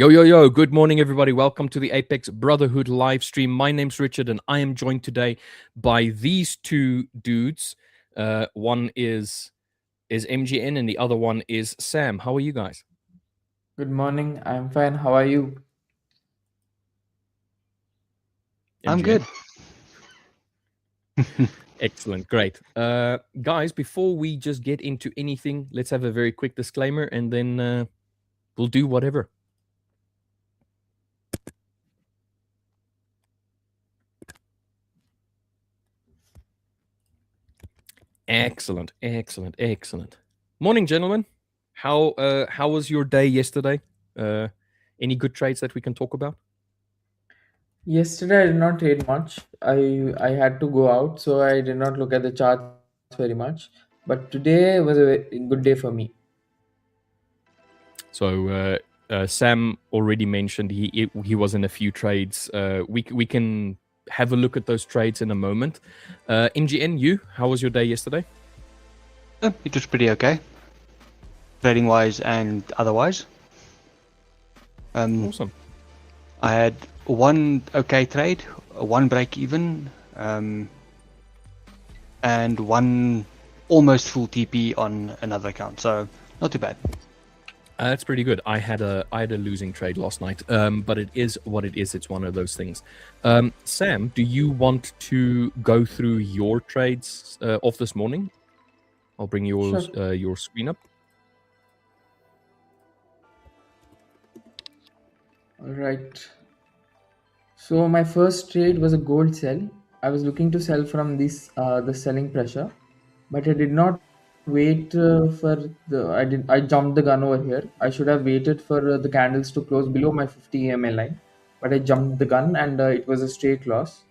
Yo. Good morning, everybody. Welcome to the Apex Brotherhood live stream. My name's Richard, and I am joined today by these two dudes. One is MGN, and the other one is Sam. How are you guys? Good morning. I'm fine. How are you? I'm MGN? good. Excellent. Great. Guys, before we just get into anything, let's have a very quick disclaimer, and then we'll do whatever. Excellent. Morning, gentlemen. How was your day yesterday? Any good trades that we can talk about? Yesterday I did not trade much. I had to go out, so I did not look at the charts very much. But today was a good day for me. So Sam already mentioned he was in a few trades. We can have a look at those trades in a moment. MGN, how was your day yesterday? It was pretty okay, trading wise and otherwise. Awesome. I had one okay trade, one break even, and one almost full TP on another account. So not too bad. That's pretty good. I had a losing trade last night, but it is what it is. It's one of those things. Sam, do you want to go through your trades of this morning? I'll bring your screen up. All right. So my first trade was a gold sell. I was looking to sell from this the selling pressure, but I did not wait for the. I jumped the gun over here. I should have waited for the candles to close below my 50 EMA line, but I jumped the gun and it was a straight loss.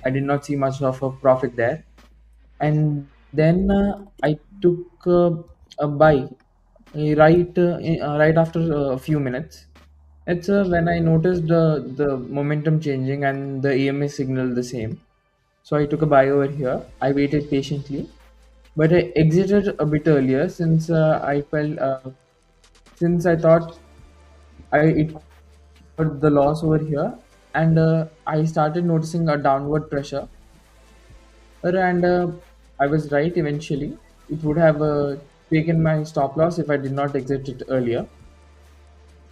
I did not see much of a profit there, and then I took a buy right after a few minutes. It's when I noticed the momentum changing and the EMA signal the same. So I took a buy over here. I waited patiently, but I exited a bit earlier since I thought it got the loss over here, and I started noticing a downward pressure. And I was right eventually. It would have taken my stop loss if I did not exit it earlier.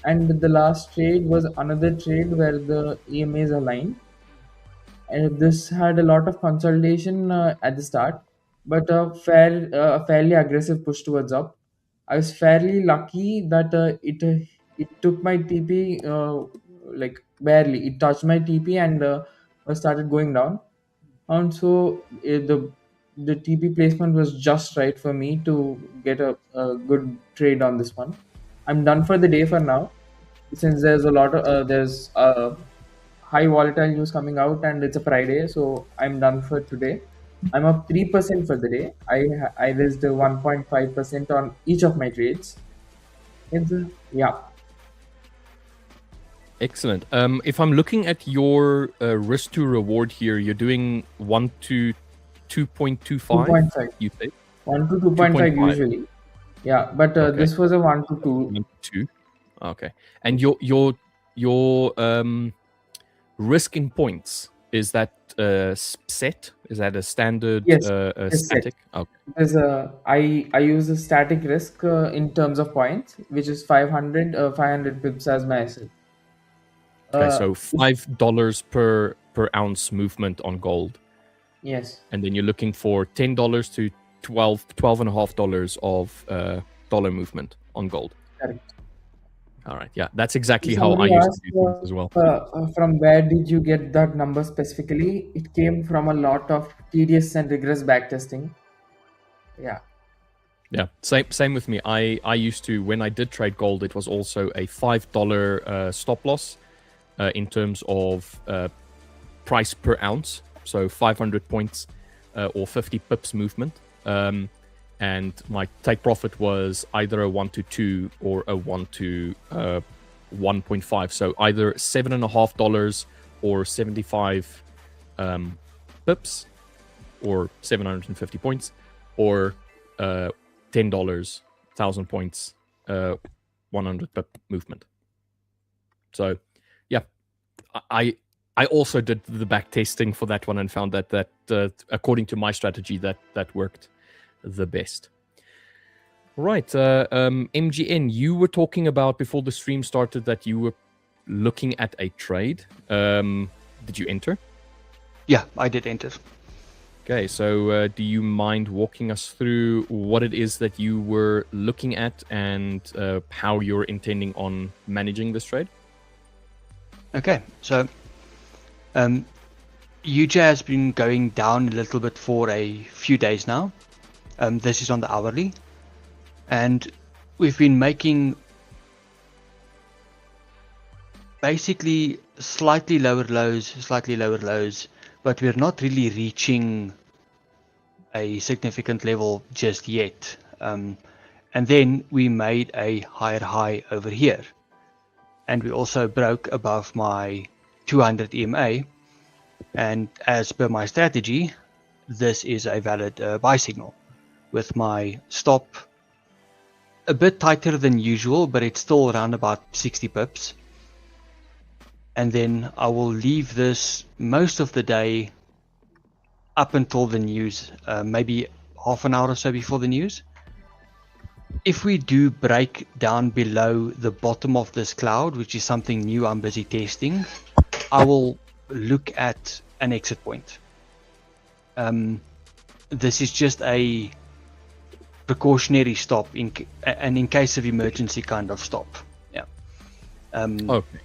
And the last trade was another trade where the EMAs aligned. And this had a lot of consolidation at the start, but a fairly aggressive push towards up. I was fairly lucky that it took my TP like barely. It touched my TP and started going down. And so the TP placement was just right for me to get a good trade on this one. I'm done for the day for now, since there's a lot of there's high volatile news coming out and it's a Friday, so I'm done for today. I'm up 3% for the day. I raised 1.5% on each of my trades. Yeah. Excellent. If I'm looking at your risk to reward here, you're doing 1 to 2.25. 2.5. You say 1 to 2.5 usually. Yeah, but okay. This was a 1 to 2. 1 to 2. Okay. And your risk in points, is that set? Is that a standard Yes, static? set. Okay. There's I use a static risk in terms of points, which is 500 pips as my SL. Okay, so $5 per ounce movement on gold. Yes. And then you're looking for $10 to $12.50 of dollar movement on gold. Correct. All right. Yeah, that's exactly how I Somebody used asked to do things as well. from where did you get that number specifically? It came from a lot of tedious and rigorous backtesting. Yeah. Yeah, same with me. I used to, when I did trade gold, it was also a $5 stop loss in terms of price per ounce. So 500 points or 50 pips movement. And my take profit was either a 1 to 2 or a 1 to 1.5. So either $7.50 or 75 pips or 750 points, or $10, 1,000 points, 100 pip movement. So, yeah, I also did the back testing for that one and found that according to my strategy that worked the best. Right, MGN, you were talking about before the stream started that you were looking at a trade. Did you enter? Yeah, I did enter. Okay, so do you mind walking us through what it is that you were looking at and how you're intending on managing this trade? Okay, so UJ has been going down a little bit for a few days now. This is on the hourly, and we've been making basically slightly lower lows, but we're not really reaching a significant level just yet. And then we made a higher high over here, and we also broke above my 200 EMA, and as per my strategy, this is a valid buy signal with my stop a bit tighter than usual, but it's still around about 60 pips. And then I will leave this most of the day up until the news, maybe half an hour or so before the news. If we do break down below the bottom of this cloud, which is something new I'm busy testing, I will look at an exit point. This is just a precautionary stop and in case of emergency kind of stop. Yeah. Okay.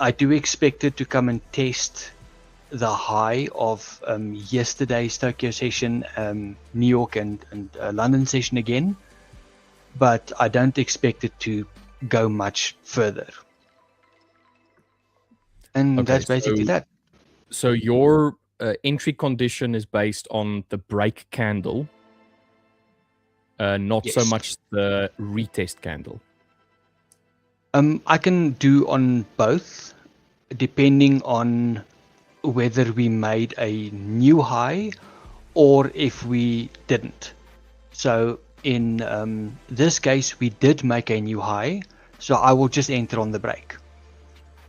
I do expect it to come and test the high of yesterday's Tokyo session, New York and London session again, but I don't expect it to go much further. And Okay, that's basically that. So your entry condition is based on the break candle, not so Yes. much the retest candle. I can do on both, depending on whether we made a new high or if we didn't. So in this case, we did make a new high, so I will just enter on the break.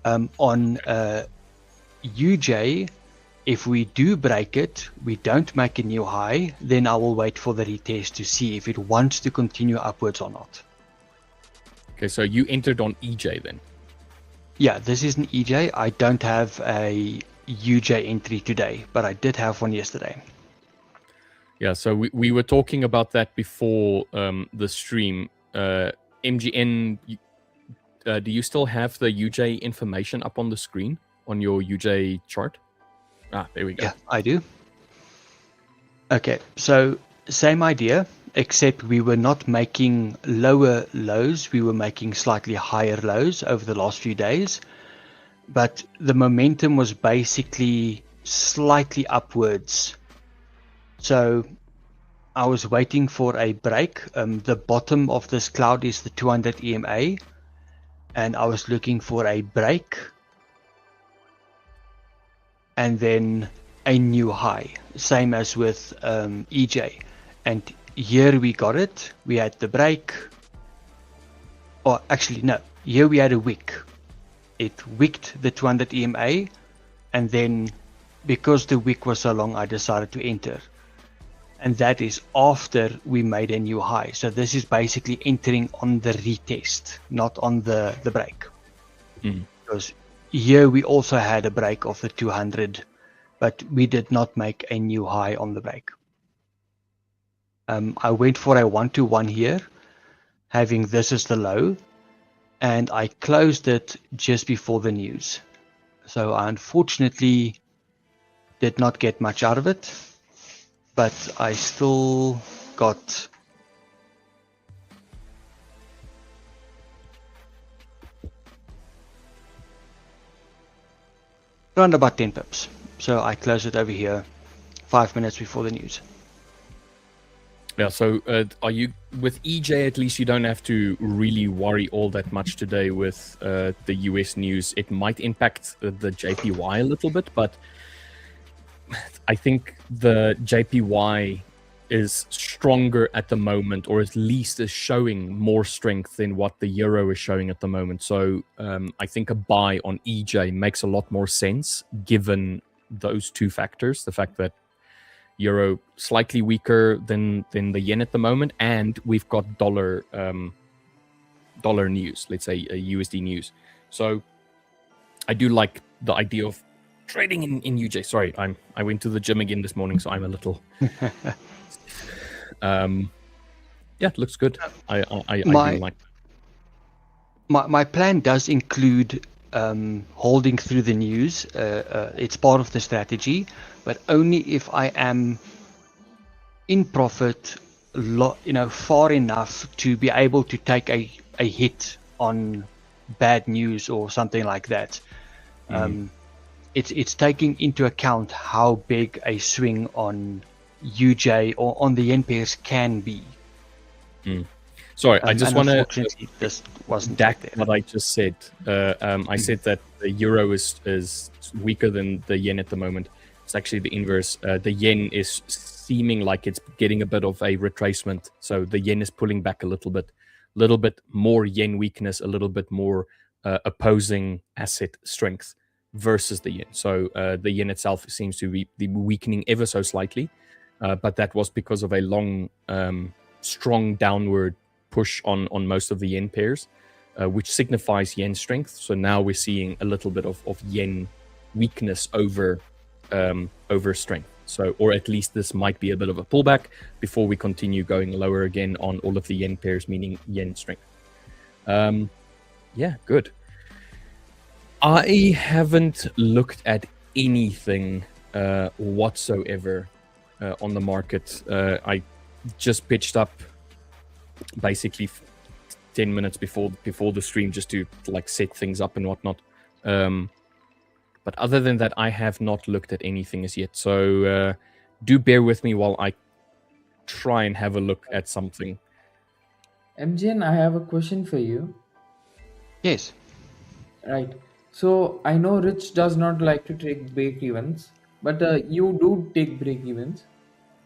On UJ, if we do break it, we don't make a new high, then I will wait for the retest to see if it wants to continue upwards or not. Okay, so you entered on EJ then? Yeah, this is an EJ. I don't have a UJ entry today, but I did have one yesterday. Yeah, so we were talking about that before the stream. MGN, do you still have the UJ information up on the screen on your UJ chart? Ah, there we go. Yeah, I do. Okay, so same idea, except we were not making lower lows, we were making slightly higher lows over the last few days, but the momentum was basically slightly upwards. So I was waiting for a break. The bottom of this cloud is the 200 EMA, and I was looking for a break and then a new high, same as with EJ. And here we got it. We had the break, or actually no, here we had a wick. It wicked the 200 EMA, and then because the wick was so long, I decided to enter. And that is after we made a new high. So this is basically entering on the retest, not on the break. Because here we also had a break of the 200, but we did not make a new high on the break. I went for a 1-to-1 here, having this as the low, and I closed it just before the news. So I unfortunately did not get much out of it, but I still got around about 10 pips. So I closed it over here 5 minutes before the news. Yeah, so are you with EJ? At least you don't have to really worry all that much today with the US news. It might impact the JPY a little bit, but I think the JPY is stronger at the moment, or at least is showing more strength than what the euro is showing at the moment. So I think a buy on EJ makes a lot more sense given those two factors: the fact that euro slightly weaker than the yen at the moment, and we've got dollar news, let's say USD news. So I do like the idea of trading in UJ. Sorry, I went to the gym again this morning, so I'm a little. Yeah, it looks good. I do like. My plan does include holding through the news. It's part of the strategy, but only if I am in profit, far enough to be able to take a hit on bad news or something like that. It's taking into account how big a swing on UJ or on the yen pairs can be. Sorry, I just want to. Unfortunately, this wasn't back there. what I just said. I said that the euro is weaker than the yen at the moment. It's actually the inverse. The yen is seeming like it's getting a bit of a retracement. So the yen is pulling back a little bit more yen weakness, a little bit more opposing asset strength versus the yen. So the yen itself seems to be weakening ever so slightly, but that was because of a long, strong downward push on most of the yen pairs, which signifies yen strength. So now we're seeing a little bit of yen weakness over strength. So, or at least this might be a bit of a pullback before we continue going lower again on all of the yen pairs, meaning yen strength. Yeah, good. I haven't looked at anything whatsoever on the market. I just pitched up basically 10 minutes before the stream just to like set things up and whatnot. But other than that, I have not looked at anything as yet. So do bear with me while I try and have a look at something. MJN, I have a question for you. Yes. Right. So I know Rich does not like to take break evens, but you do take break evens.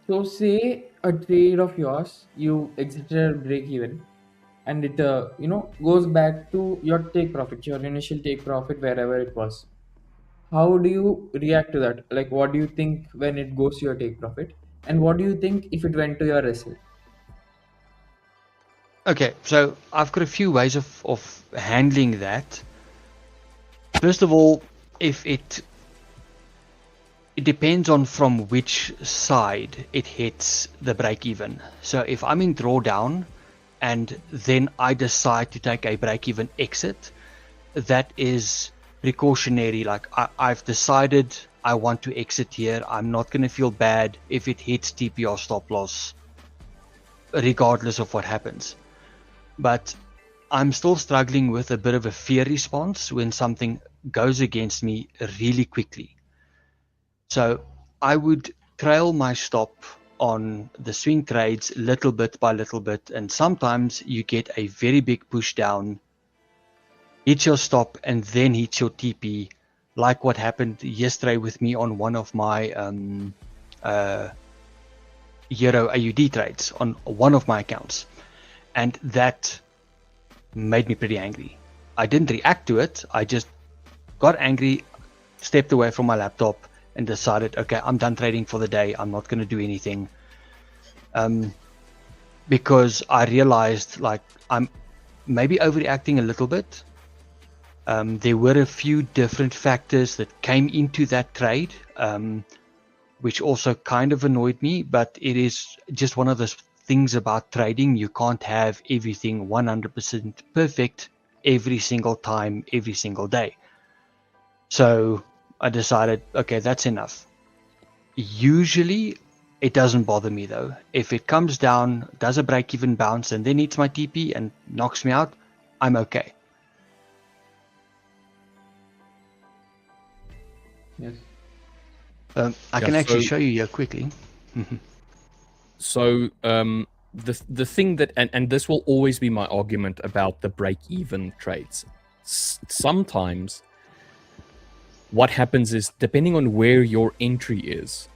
So say a trade of yours, you exited at break even, and it goes back to your take profit, your initial take profit wherever it was. How do you react to that? Like, what do you think when it goes to your take profit, and what do you think if it went to your SL? Okay, so I've got a few ways of handling that. First of all, if it depends on from which side it hits the break even. So if I'm in drawdown and then I decide to take a break even exit, that is precautionary. Like I've decided I want to exit here. I'm not going to feel bad if it hits TP or stop loss, regardless of what happens. But I'm still struggling with a bit of a fear response when something goes against me really quickly. So I would trail my stop on the swing trades little bit by little bit, and sometimes you get a very big push down, hit your stop, and then hit your TP, like what happened yesterday with me on one of my Euro AUD trades on one of my accounts. And that made me pretty angry. I didn't react to it. I just got angry, stepped away from my laptop, and decided, okay, I'm done trading for the day. I'm not going to do anything. Because I realized like I'm maybe overreacting a little bit. There were a few different factors that came into that trade, which also kind of annoyed me, but it is just one of those things about trading. You can't have everything 100% perfect every single time, every single day. So I decided, okay, that's enough. Usually it doesn't bother me though. If it comes down, does a break even bounce, and then hits my TP and knocks me out, I'm okay. Yes. I can actually show you here quickly. So the thing that and this will always be my argument about the break-even trades. Sometimes what happens is, depending on where your entry is,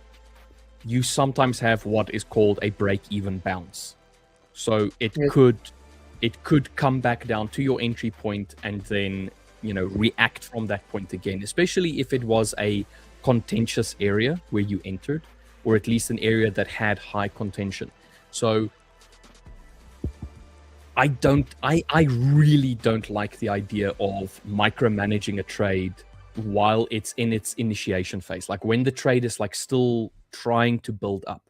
you sometimes have what is called a break-even bounce. So it Yes. could come back down to your entry point and then, react from that point again, especially if it was a contentious area where you entered, or at least an area that had high contention. So I really don't like the idea of micromanaging a trade while it's in its initiation phase, like when the trade is like still trying to build up.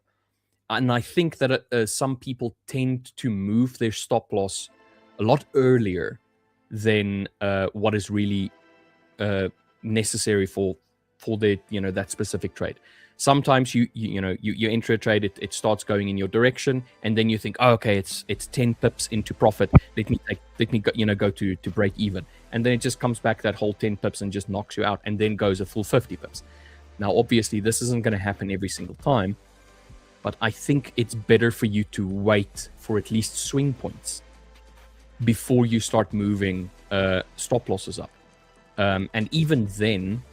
And I think that some people tend to move their stop loss a lot earlier than what is really necessary for the that specific trade. Sometimes you enter a trade, it starts going in your direction, and then you think, oh, okay, it's 10 pips into profit. Let me go to break even, and then it just comes back that whole 10 pips and just knocks you out, and then goes a full 50 pips. Now, obviously, this isn't going to happen every single time, but I think it's better for you to wait for at least swing points before you start moving stop losses up. And even then,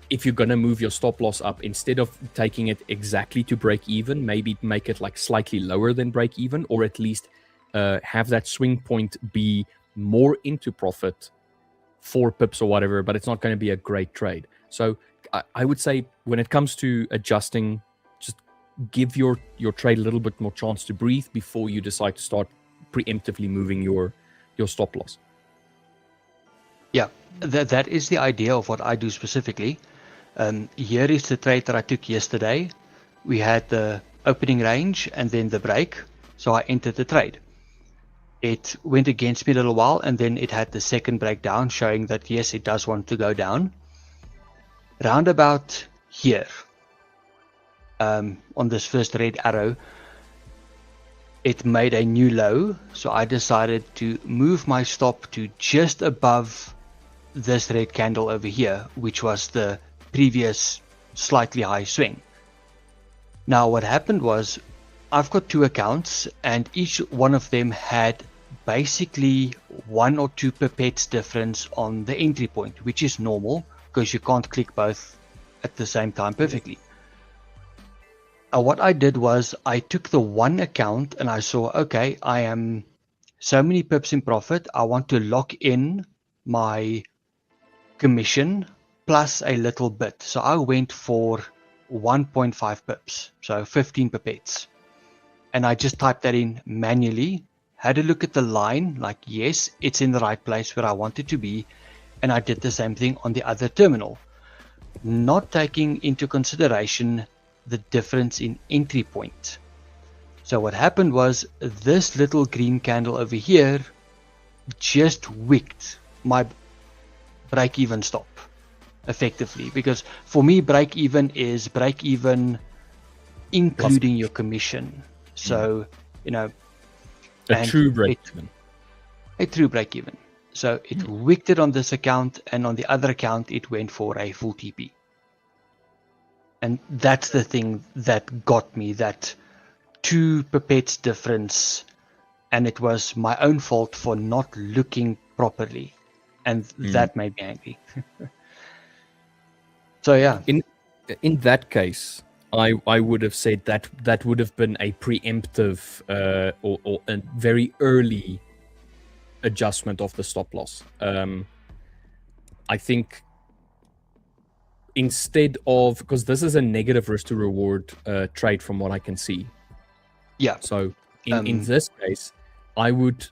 if you're going to move your stop loss up, instead of taking it exactly to break even, maybe make it like slightly lower than break even, or at least have that swing point be more into profit, 4 pips or whatever, but it's not going to be a great trade. So I would say when it comes to adjusting, just give your trade a little bit more chance to breathe before you decide to start preemptively moving your stop loss. Yeah, that is the idea of what I do specifically. Here is the trade that I took yesterday. We had the opening range and then the break, so I entered the trade. It went against me a little while, and then it had the second breakdown showing that yes, it does want to go down. Round about here, on this first red arrow, it made a new low, so I decided to move my stop to just above this red candle over here, which was the previous slightly high swing. Now what happened was, I've got 2 accounts, and each one of them had basically 1 or 2 pipettes difference on the entry point, which is normal because you can't click both at the same time perfectly. What I did was I took the one account and I saw, okay, I am so many pips in profit. I want to lock in my commission plus a little bit. So I went for 1.5 pips, so 15 pipettes. And I just typed that in manually, had a look at the line, like, yes, it's in the right place where I want it to be. And I did the same thing on the other terminal, not taking into consideration the difference in entry point. So what happened was this little green candle over here just wicked my break-even stop effectively, because for me break-even is break-even including your commission. So a true break-even. A true break-even. So it wicked it on this account, and on the other account it went for a full TP. And that's the thing that got me, that 2 pipettes difference, and it was my own fault for not looking properly, and that made me angry. So yeah. In that case, I would have said that would have been a preemptive or a very early adjustment of the stop loss. I think instead of, because this is a negative risk to reward trade from what I can see. Yeah. So in this case, I would,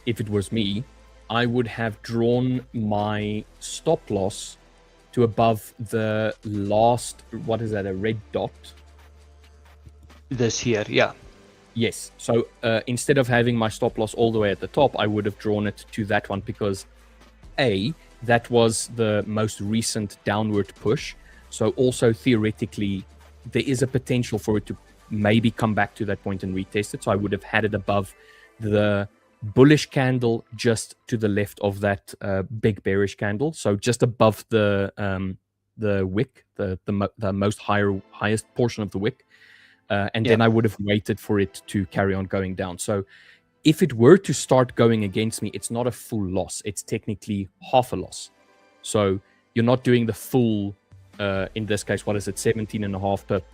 if it was me, I would have drawn my stop loss to above the last, what is that, a red dot? This here, yeah. Yes. So instead of having my stop loss all the way at the top, I would have drawn it to that one, because A, that was the most recent downward push. So also theoretically, there is a potential for it to maybe come back to that point and retest it. So I would have had it above the bullish candle just to the left of that big bearish candle. So just above the wick, the most highest portion of the wick. And then I would have waited for it to carry on going down. So if it were to start going against me, it's not a full loss. It's technically half a loss. So you're not doing the full in this case, what is it, 17.5 pip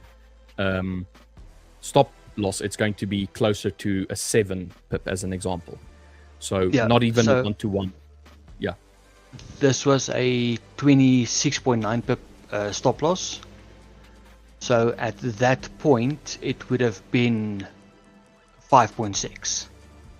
stop loss, it's going to be closer to a 7 pip as an example. So not even so 1-to-1. Yeah. This was a 26.9 pip stop loss. So at that point, it would have been 5.6.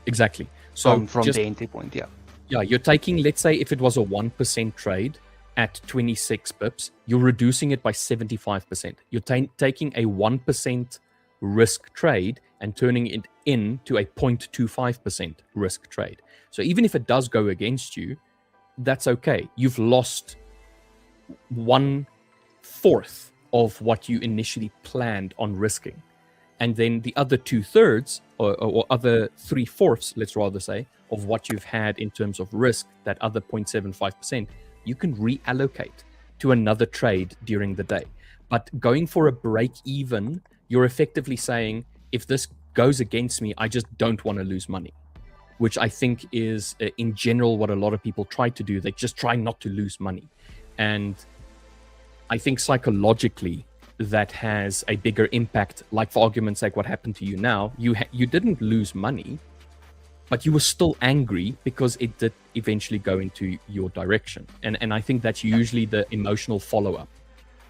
Exactly. So from just, the entry point, yeah. Yeah, you're taking, let's say if it was a 1% trade at 26 pips, you're reducing it by 75%. You're taking a 1% risk trade and turning it into a 0.25% risk trade. So even if it does go against you, that's okay. You've lost 1/4 of what you initially planned on risking. And then the other 2/3 or other 3/4, let's rather say, of what you've had in terms of risk, that other 0.75%, you can reallocate to another trade during the day. But going for a break even, you're effectively saying, if this goes against me, I just don't want to lose money, which I think is in general what a lot of people try to do. They just try not to lose money. And I think psychologically that has a bigger impact. Like, for argument's sake, what happened to you now, you didn't lose money, but you were still angry because it did eventually go into your direction. And I think that's usually the emotional follow-up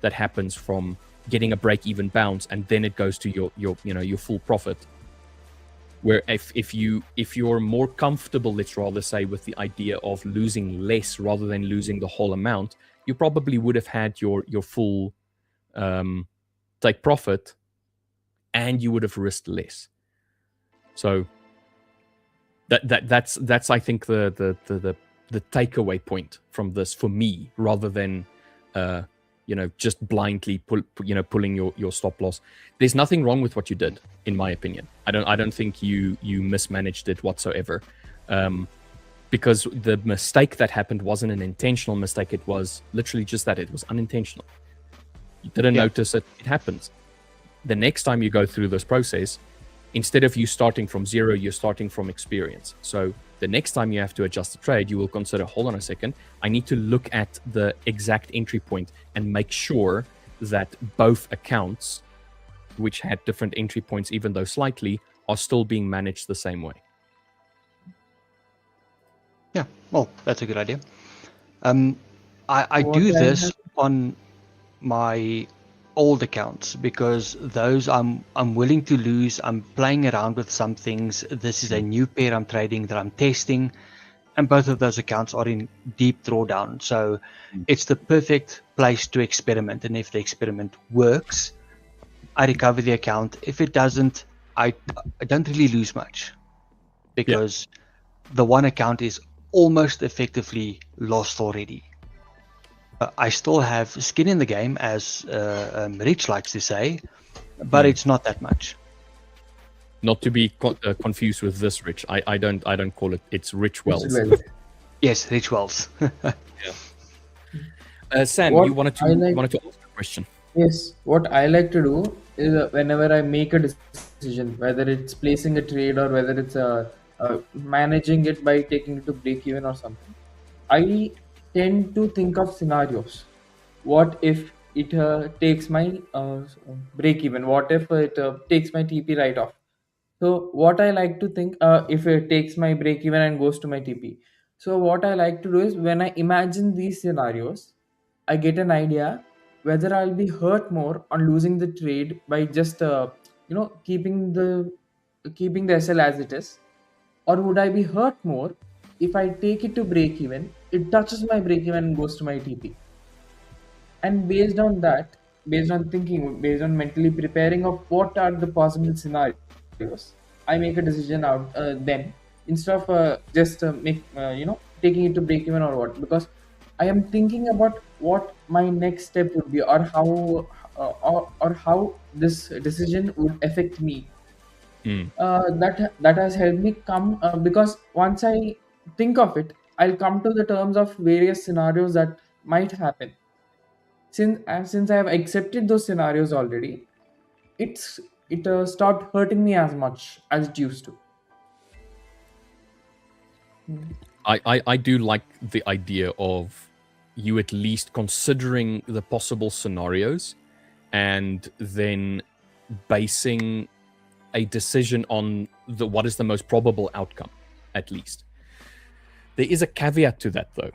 that happens from getting a break-even bounce, and then it goes to your full profit. Where if you're more comfortable, let's rather say, with the idea of losing less rather than losing the whole amount, you probably would have had your full take profit, and you would have risked less. So that's I think the takeaway point from this for me, rather than just blindly pulling your stop loss. There's nothing wrong with what you did, in my opinion. I don't think you mismanaged it whatsoever, because the mistake that happened wasn't an intentional mistake. It was literally just that. It was unintentional. You didn't notice it. It happens. The next time you go through this process, instead of you starting from zero, you're starting from experience. So the next time you have to adjust the trade, you will consider, hold on a second, I need to look at the exact entry point and make sure that both accounts, which had different entry points, even though slightly, are still being managed the same way. Yeah, well, that's a good idea. I do this on my old accounts because those I'm willing to lose. I'm playing around with some things. This is a new pair I'm trading that I'm testing, and both of those accounts are in deep drawdown. So it's the perfect place to experiment. And if the experiment works, I recover the account. If it doesn't, I don't really lose much, because the one account is almost effectively lost already. I still have skin in the game, as Rich likes to say, but it's not that much. Not to be confused with this Rich. I don't call it. It's Rich Wells. Yes, Rich Wells. Sam, you wanted to ask a question. Yes, what I like to do is whenever I make a decision, whether it's placing a trade or whether it's managing it by taking it to break even or something, I tend to think of scenarios. What if it takes my break even? What if it takes my TP right off? So what I like to think, if it takes my break even and goes to my TP. So what I like to do is, when I imagine these scenarios, I get an idea whether I'll be hurt more on losing the trade by just keeping the SL as it is, or would I be hurt more if I take it to break even, it touches my break even and goes to my TP. And based on that, based on thinking, based on mentally preparing of what are the possible scenarios, I make a decision out then, instead of just taking it to break even or what, because I am thinking about what my next step would be, or or how this decision would affect me. That has helped me come, because once I think of it, I'll come to the terms of various scenarios that might happen. Since I have accepted those scenarios already, it stopped hurting me as much as it used to. I do like the idea of you at least considering the possible scenarios and then basing a decision on what is the most probable outcome, at least. There is a caveat to that, though.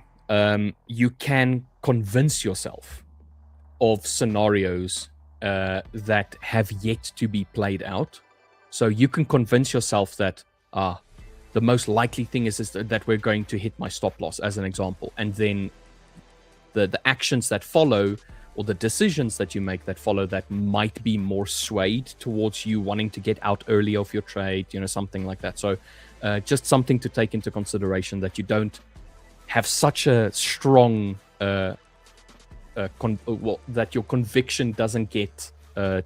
You can convince yourself of scenarios that have yet to be played out. So you can convince yourself that the most likely thing is that we're going to hit my stop loss, as an example. And then the actions that follow, or the decisions that you make that follow, that might be more swayed towards you wanting to get out early of your trade, something like that. So just something to take into consideration, that you don't have such a strong that your conviction doesn't get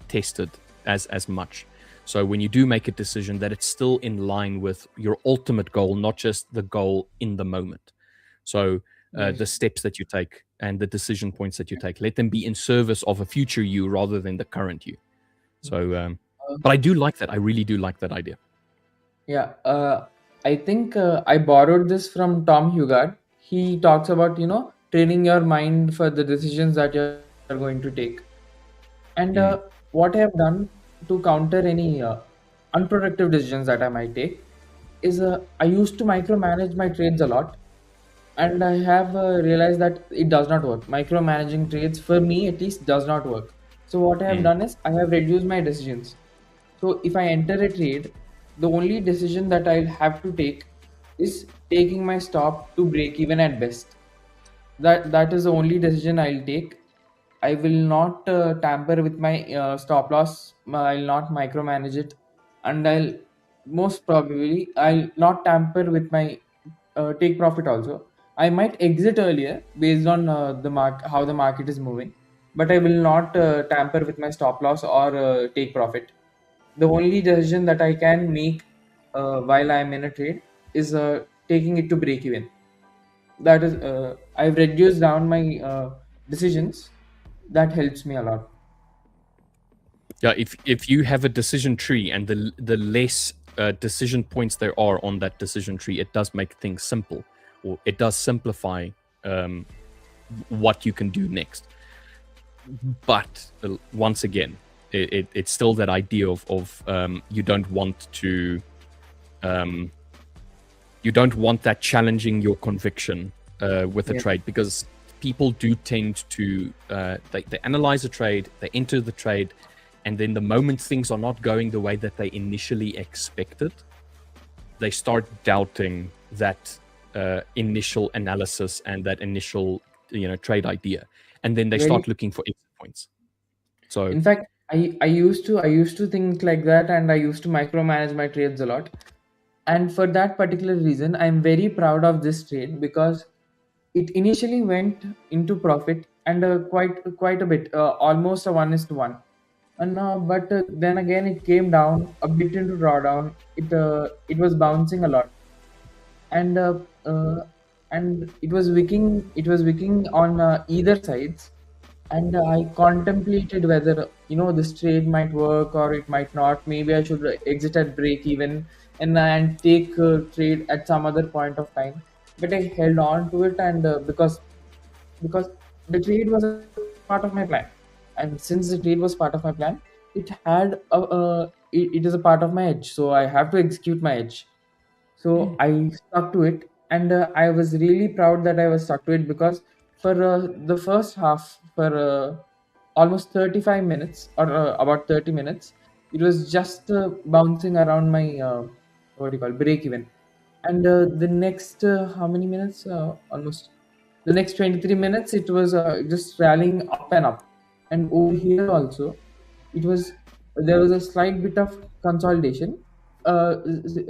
tested as much. So when you do make a decision, that it's still in line with your ultimate goal, not just the goal in the moment. So the steps that you take and the decision points that you take, let them be in service of a future you rather than the current you. So, but I do like that. I really do like that idea. Yeah, I think I borrowed this from Tom Hugard. He talks about, training your mind for the decisions that you're going to take. And what I have done to counter any unproductive decisions that I might take is I used to micromanage my trades a lot. And I have realized that it does not work. Micromanaging trades, for me at least, does not work. So what I have done is I have reduced my decisions. So if I enter a trade, the only decision that I'll have to take is taking my stop to break even at best. That is the only decision I'll take. I will not tamper with my stop loss. I'll not micromanage it, and I'll not tamper with my take profit also. I might exit earlier based on how the market is moving, but I will not tamper with my stop loss or take profit. The only decision that I can make while I'm in a trade is taking it to break even. That is, I've reduced down my decisions. That helps me a lot. Yeah, if you have a decision tree, and the less decision points there are on that decision tree, it does make things simple, or it does simplify what you can do next. But once again, it's still that idea of you don't want that challenging your conviction with a trade, because people do tend to they analyze a trade, they enter the trade, and then the moment things are not going the way that they initially expected, they start doubting that initial analysis and that initial trade idea, and then they start looking for exit points. So in fact, I used to think like that, and I used to micromanage my trades a lot. And for that particular reason, I'm very proud of this trade, because it initially went into profit, and quite a bit, almost a 1:1. And but then again, it came down a bit into drawdown. It was bouncing a lot, and it was wicking. It was wicking on either sides, and I contemplated whether this trade might work or it might not. Maybe I should exit at break even and take a trade at some other point of time. But I held on to it, and because the trade was a part of my plan, and since the trade was part of my plan, it is a part of my edge. So I have to execute my edge. So I stuck to it, and I was really proud that I was stuck to it, because for the first half, for almost 35 minutes, or about 30 minutes, it was just bouncing around my what do you call, break even. And the next how many minutes? Almost the next 23 minutes, it was just rallying up and up. And over here also, there was a slight bit of consolidation,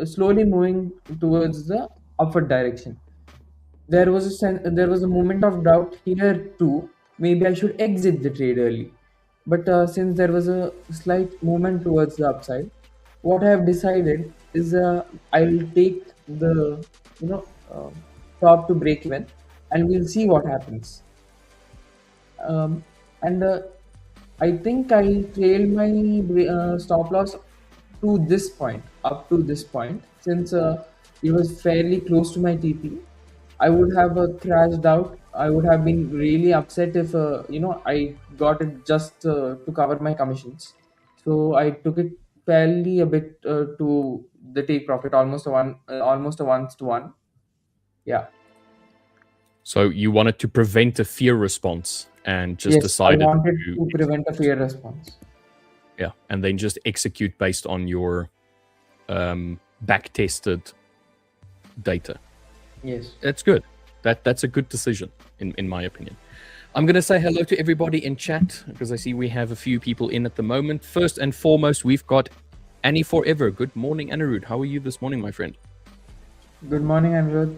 slowly moving towards the upward direction. There was a moment of doubt here too. Maybe I should exit the trade early, but since there was a slight movement towards the upside, what I have decided is I'll take the you know uh, top to break even, and we'll see what happens. And I think I trailed my stop loss to this point, up to this point, since it was fairly close to my TP. I would have crashed out I would have been really upset if I got it just to cover my commissions. So I took it fairly a bit to the take profit, almost a 1:1. Yeah. So you wanted to prevent a fear response and just Yes, I decided wanted to to prevent a fear response. yeah, and then just execute based on your back-tested data. Yes. That's good. That's a good decision, in my opinion. I'm going to say hello to everybody in chat because I see we have a few people in at the moment. First and foremost, we've got Annie Forever. Good morning, Anirudh. How are you this morning, my friend? Good morning, Anirudh.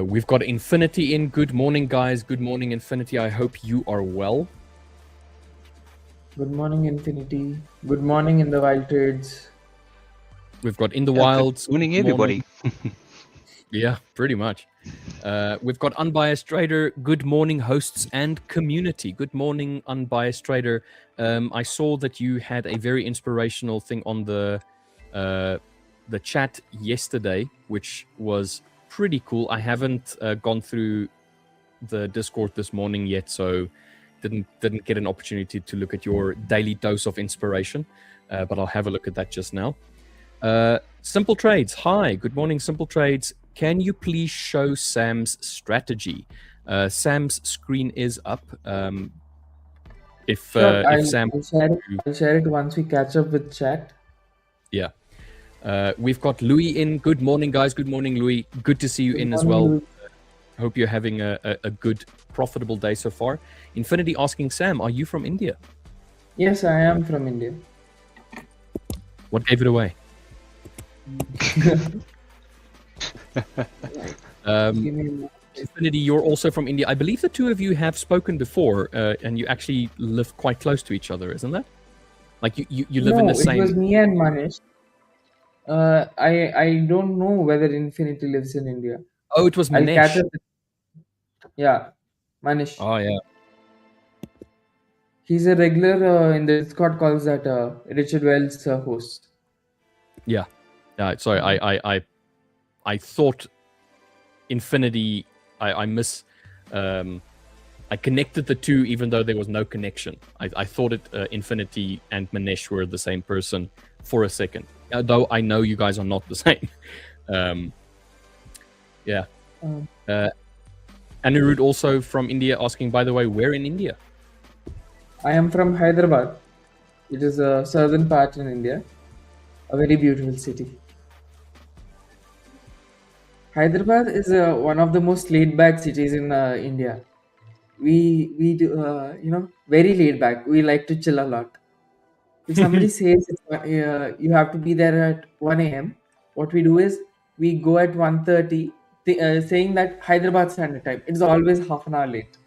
We've got Infinity in. Good morning, guys. Good morning, Infinity. I hope you are well. Good morning, Infinity. Good morning in the wild trades. We've got In the Wilds. Good morning, everybody. Yeah, pretty much. We've got Unbiased Trader. Good morning, hosts and community. Good morning, Unbiased Trader. I saw that you had a very inspirational thing on the chat yesterday, which was pretty cool. I haven't gone through the Discord this morning yet, so didn't get an opportunity to look at your daily dose of inspiration, but I'll have a look at that just now. Simple Trades. Hi, good morning, Simple Trades. Can you please show Sam's strategy? Sam's screen is up. If Sam, I'll share it once we catch up with chat. Yeah. We've got Louis in. Good morning, guys. Good morning, Louis. Good to see you Good in as morning, well. Louis. Hope you're having a good, profitable day so far. Infinity asking Sam, are you from India? Yes, I am from India. What gave it away? Infinity, you're also from India. I believe the two of you have spoken before, and you actually live quite close to each other, isn't that? Like you live in the same. It was me and Manish. I don't know whether Infinity lives in India. Oh, it was I'll catch Manish. up. Yeah, Manish. Oh yeah. He's a regular in the Discord calls that Richard Wells host. Yeah. Sorry, I thought Infinity. I connected the two, even though there was no connection. I thought Infinity and Manish were the same person for a second, though I know you guys are not the same. Yeah. Anirudh also from India asking, by the way, where in India? I am from Hyderabad. It is a southern part in India. A very beautiful city. Hyderabad is one of the most laid-back cities in India. We do very laid back. We like to chill a lot. If somebody says you have to be there at 1 a.m., what we do is we go at 1:30, saying that Hyderabad Standard Time. It's always half an hour late.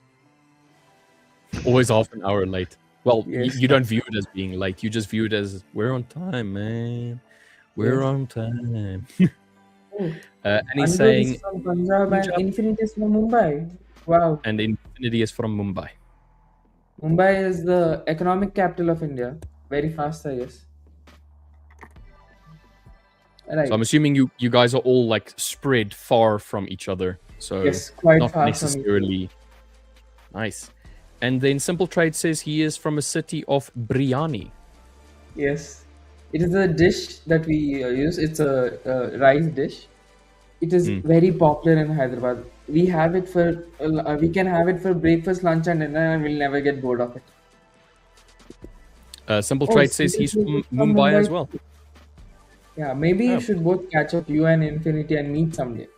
Always half an hour late. Well, Yes. you don't view it as being late. You just view it as we're on time, man. We're on time. And he's saying is from Punjab and Infinity is from Mumbai. Wow. And Infinity is from Mumbai. Mumbai is the economic capital of India. Very fast, I guess. Right. So I'm assuming you guys are all like spread far from each other. So yes, quite not far necessarily. Nice. And then Simple Trade says he is from a city of biryani. Yes. It is a dish that we use. It's a rice dish. It is very popular in Hyderabad. We have it for we can have it for breakfast, lunch, and dinner, and we'll never get bored of it. Simple Trade says he's from Mumbai as well. Yeah, maybe you should both catch up, you and Infinity, and meet someday.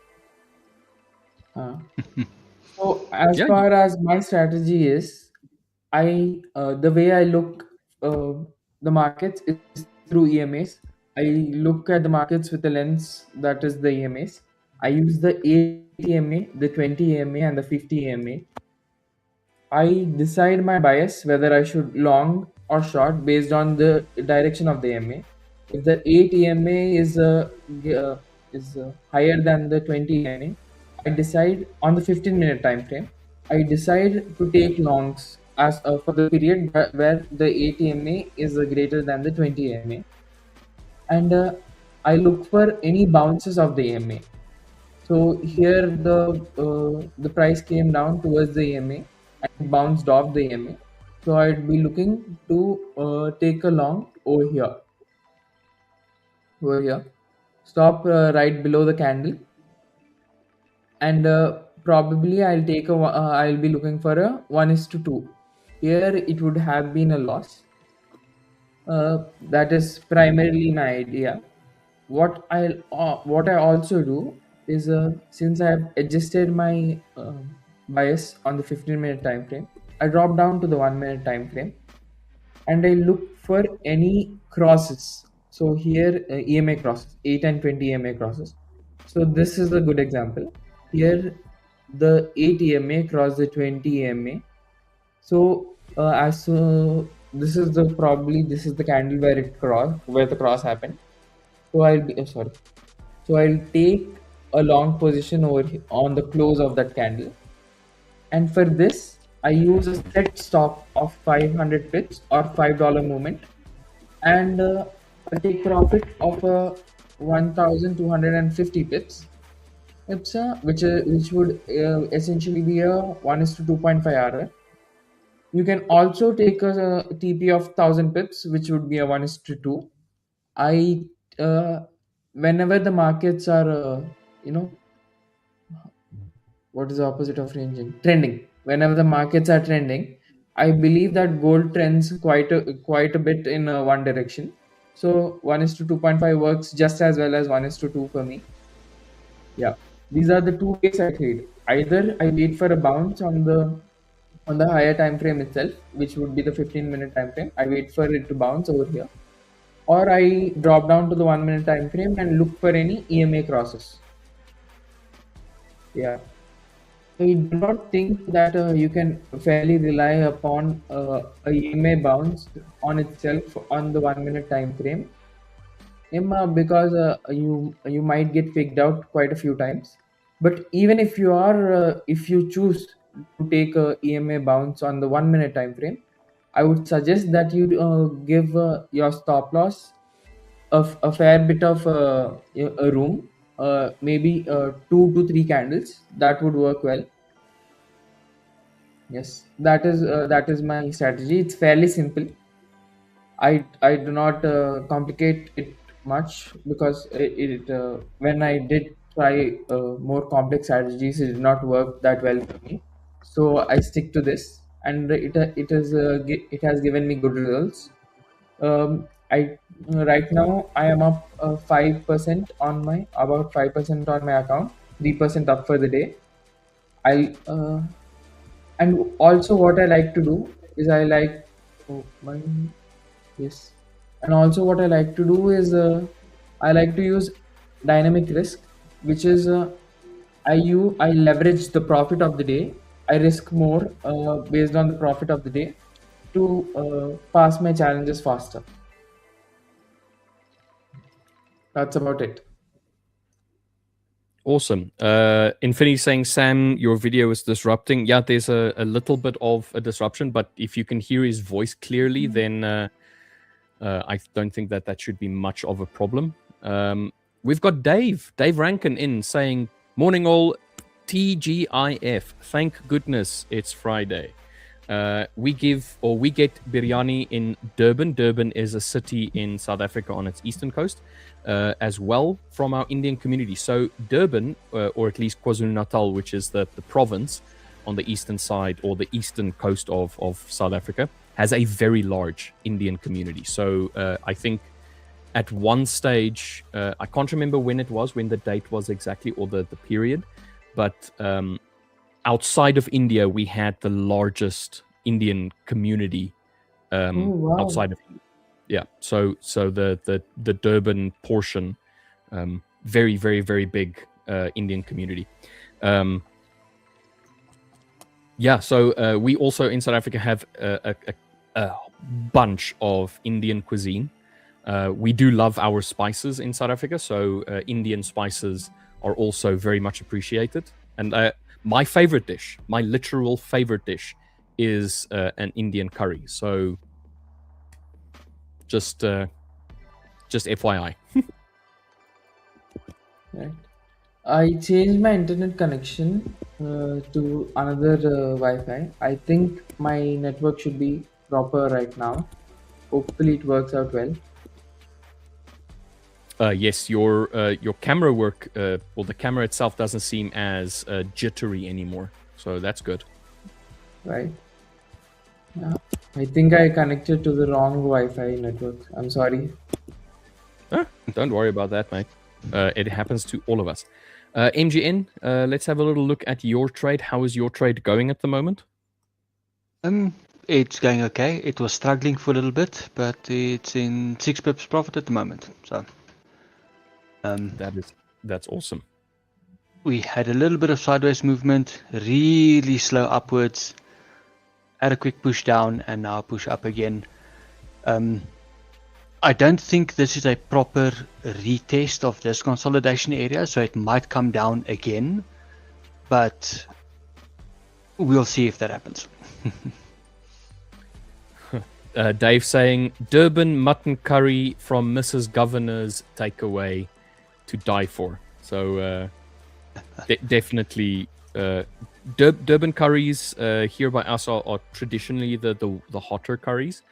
So as far as my strategy is, the way I look the markets is through EMAs. I look at the markets with the lens that is the EMAs. I use the 8 EMA, the 20 EMA, and the 50 EMA. I decide my bias whether I should long or short based on the direction of the EMA. If the 8 EMA is higher than the 20 EMA, I decide on the 15-minute time frame. I decide to take longs as for the period where the 8 EMA is greater than the 20 EMA, and I look for any bounces of the EMA. So here the price came down towards the EMA and bounced off the EMA. So I'd be looking to take a long over here. Stop right below the candle, and probably I'll be looking for a 1:2. Here it would have been a loss. That is primarily my idea. What I also do is, since I've adjusted my bias on the 15-minute time frame, I drop down to the 1-minute time frame and I look for any crosses. So here, EMA crosses, 8 and 20 EMA crosses. So this is a good example. Here, the 8 EMA cross the 20 EMA. So this is the candle where the cross happened. So sorry. So I'll take a long position on the close of that candle, and for this I use a set stop of 500 pips or $5 movement, and I take profit of 1,250 pips. Which would essentially be a 1:2.5 error. You can also take a TP of 1,000 pips, which would be a 1:2. I Whenever the markets are what is the opposite of ranging? Trending. Whenever the markets are trending, I believe that gold trends quite a bit in one direction. So 1:2.5 works just as well as 1:2 for me. Yeah, these are the two ways I trade. Either I wait for a bounce on the higher time frame itself, which would be the 15-minute time frame. I wait for it to bounce over here, or I drop down to the 1-minute time frame and look for any EMA crosses. Yeah, I do not think that you can fairly rely upon a EMA bounce on itself on the 1-minute time frame, because you might get picked out quite a few times. But even if you choose to take a EMA bounce on the 1-minute time frame, I would suggest that you give your stop loss a fair bit of a room, maybe 2 to 3 candles. That would work well. Yes, that is my strategy. It's fairly simple. I do not complicate it much, because when I did try more complex strategies, it did not work that well for me. So I stick to this, and it has given me good results. I Right now I am up 5% on my about 5% on my account, 3% up for the day. I And also what I like to do is oh, my yes, and also what I like to do is I like to use dynamic risk, which is I leverage the profit of the day. I risk more based on the profit of the day to pass my challenges faster. That's about it. Awesome. Infinity saying, Sam, your video is disrupting. Yeah, there's a little bit of a disruption, but if you can hear his voice clearly, then I don't think that should be much of a problem. We've got Dave Rankin in saying, morning all, TGIF. Thank goodness it's Friday. We get biryani in Durban. Durban is a city in South Africa on its eastern coast, as well, from our Indian community. So Durban, or at least KwaZulu-Natal, which is the province on the eastern side or the eastern coast of South Africa, has a very large Indian community. So I think at one stage, I can't remember when the date was exactly, or the period, but outside of India, we had the largest Indian community Wow. outside of India. Yeah, so the Durban portion, very, very, very big Indian community. Yeah, so we also in South Africa have a bunch of Indian cuisine. We do love our spices in South Africa, so Indian spices are also very much appreciated. And my favorite dish, my literal favorite dish, is an Indian curry. So just FYI. Right. I changed my internet connection to another Wi-Fi. I think my network should be proper right now. Hopefully, it works out well. Yes, your camera work, well, the camera itself doesn't seem as jittery anymore, so that's good. Right? Yeah. I think I connected to the wrong Wi-Fi network. I'm sorry. Don't worry about that, mate. It happens to all of us. MGN, let's have a little look at your trade. How is your trade going at the moment? It's going okay. It was struggling for a little bit, but it's in 6 pips profit at the moment. So That's awesome. we had a little bit of sideways movement, really slow upwards, had a quick push down, and now push up again. I don't think this is a proper retest of this consolidation area, so it might come down again, but we'll see if that happens. Dave saying Durban mutton curry from Mrs. Governor's takeaway to die for. So definitely Durban curries here by us are traditionally the hotter curries.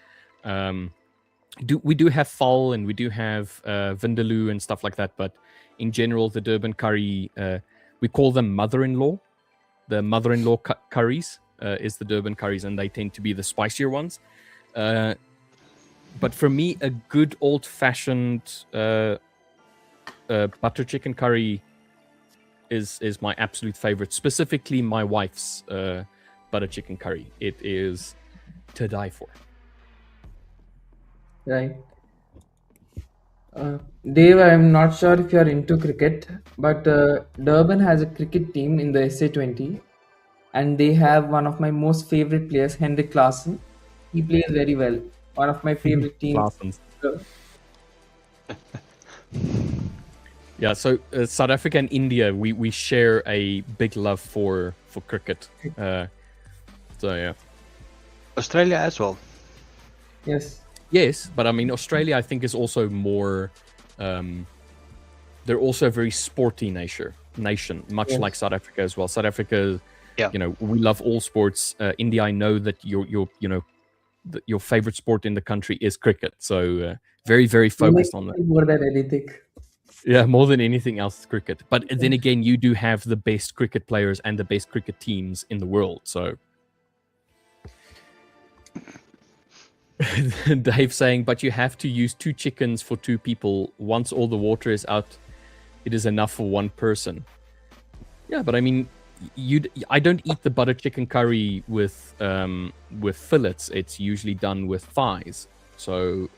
We do have pho and we do have vindaloo and stuff like that, but in general the Durban curry, we call them mother-in-law. The mother-in-law curries is the Durban curries, and they tend to be the spicier ones. But for me, a good old-fashioned butter chicken curry is my absolute favorite. Specifically, my wife's butter chicken curry. It is to die for. Right. Dave, I'm not sure if you're into cricket, but Durban has a cricket team in the SA20, and they have one of my most favorite players, Henrik Klassen. He plays very well. One of my favorite teams. Classens. Yeah, so South Africa and India, we share a big love for cricket. So yeah. Australia as well. Yes. Yes, but I mean Australia, I think, is also more. They're also a very sporty nation, much Yes. like South Africa as well. South Africa, Yeah. We love all sports. India, I know that your favorite sport in the country is cricket. So very, very focused on that. More than anything. Yeah, more than anything else, cricket. But then again, you do have the best cricket players and the best cricket teams in the world. So Dave saying, but you have to use 2 chickens for 2 people. Once all the water is out, it is enough for 1 person. Yeah, but I mean, I don't eat the butter chicken curry with fillets. It's usually done with thighs. So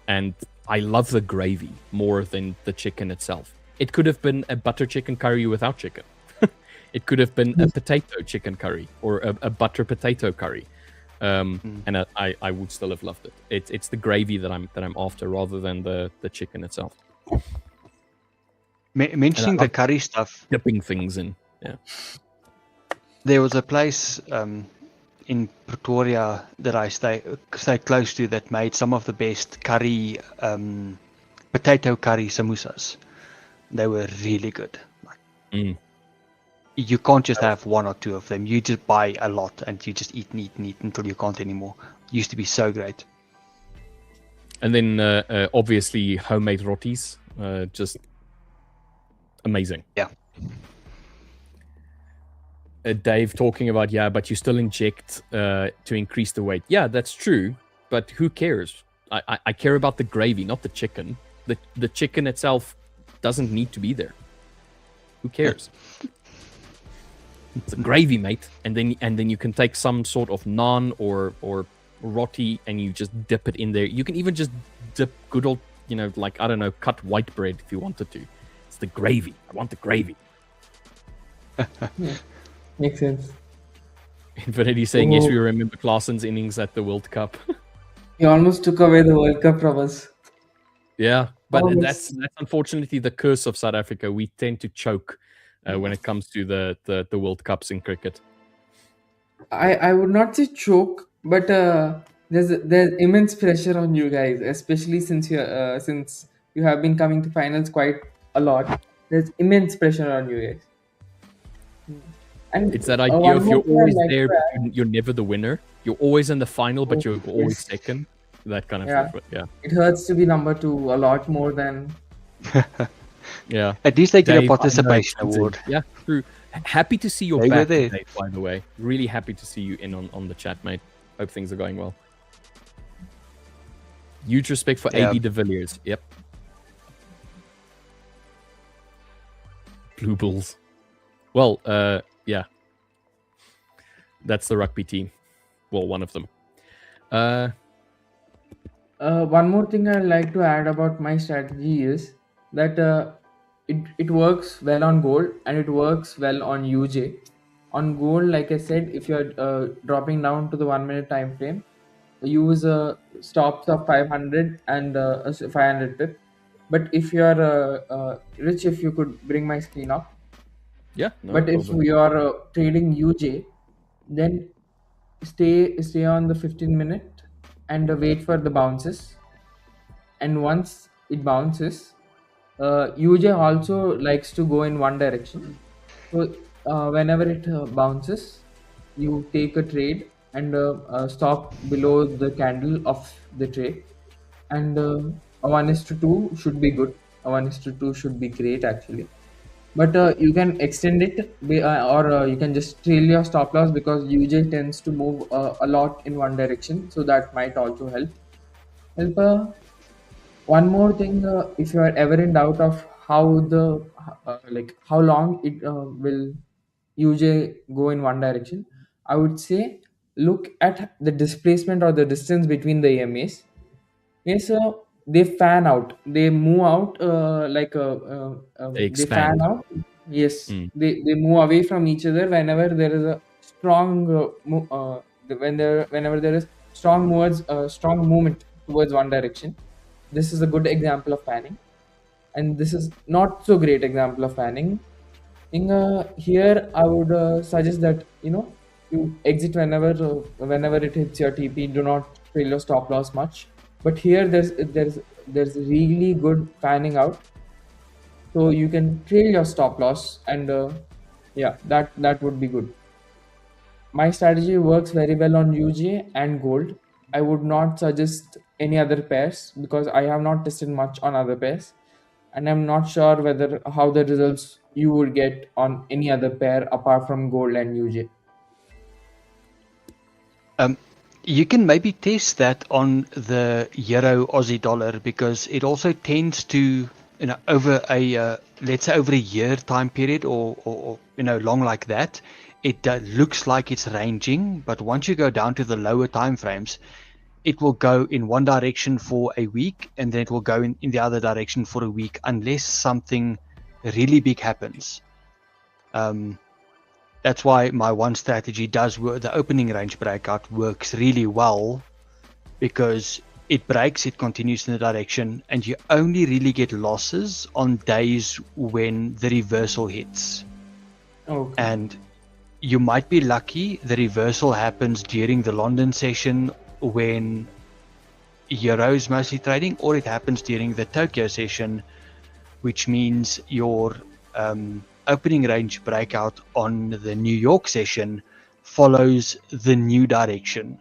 and I love the gravy more than the chicken itself. It could have been a butter chicken curry without chicken. It could have been a potato chicken curry or a butter potato curry. And I would still have loved it. It's the gravy that I'm after rather than the chicken itself. Mentioning the curry stuff, Dipping things in. Yeah. there was a place in Pretoria that I stay close to that made some of the best curry, potato curry samosas. They were really good. You can't just have 1 or 2 of them. You just buy a lot and you just eat until you can't anymore. Used to be so great. And then obviously homemade rotis, just amazing. Yeah. Dave talking about, but you still inject to increase the weight. Yeah, that's true, but who cares? I care about the gravy, not the chicken. The chicken itself doesn't need to be there. Who cares? It's a gravy, mate, and then you can take some sort of naan or roti and you just dip it in there. You can even just dip good old, like, I don't know, cut white bread if you wanted to. It's the gravy. I want the gravy. Yeah. Makes sense. Infinity saying, yes, we remember Klaassen's innings at the World Cup. He almost took away the World Cup from us. Yeah, but Almost. that's unfortunately the curse of South Africa. We tend to choke when it comes to the World Cups in cricket. I would not say choke, but there's immense pressure on you guys, especially since you have been coming to finals quite a lot. there's immense pressure on you guys. And It's that idea one of more you're thing always I'd like there, to but add. you're never the winner. You're always in the final, but you're always Yes, second. That kind of yeah, stuff. Yeah. it hurts to be number 2 a lot more than. Yeah. At least they get a Dave, I know, participation cheating. award. Yeah, true. Happy to see you're They were back, there. Dave, by the way. Really happy to see you in on the chat, mate. Hope things are going well. Huge respect for Yeah. AB de Villiers. Yep. Blue Bulls. Well, yeah. That's the rugby team. Well, one of them. One more thing I'd like to add about my strategy is that it works well on gold and it works well on UJ. On gold, like I said, if you're dropping down to the 1 minute time frame, use stops of 500 and 500 pip. But if you're Rich, if you could bring my screen up. Yeah, no But if problem. you're trading UJ, then stay on the 15 minute and wait for the bounces. And once it bounces, UJ also likes to go in one direction. So whenever it bounces, you take a trade and stop below the candle of the trade. And a 1:2 should be good. A 1:2 should be great actually. But you can extend it or you can just trail your stop loss because UJ tends to move a lot in one direction. So that might also help. One more thing, if you are ever in doubt of how the like how long it will usually go in one direction, I would say look at the displacement or the distance between the EMAs. Yes, they fan out, they move out They they fan expand. out. Yes, Mm. they move away from each other whenever there is a strong whenever there is strong movement towards one direction. This is a good example of fanning, and this is not so great example of fanning. In here, I would suggest that you exit whenever it hits your TP. Do not trail your stop loss much. But here, there's really good fanning out, so you can trail your stop loss, and yeah, that would be good. My strategy works very well on UJ and gold. I would not suggest any other pairs because I have not tested much on other pairs, and I'm not sure whether how the results you would get on any other pair apart from gold and UJ. You can maybe test that on the euro Aussie dollar because it also tends to, over a let's say over a year time period or long like that, it looks like it's ranging, but once you go down to the lower time frames, it will go in one direction for a week and then it will go in the other direction for a week unless something really big happens. That's why my one strategy does work. The opening range breakout works really well because it breaks, it continues in the direction, and you only really get losses on days when the reversal hits. Okay. And you might be lucky the reversal happens during the London session when euro is mostly trading, or it happens during the Tokyo session, which means your opening range breakout on the New York session follows the new direction.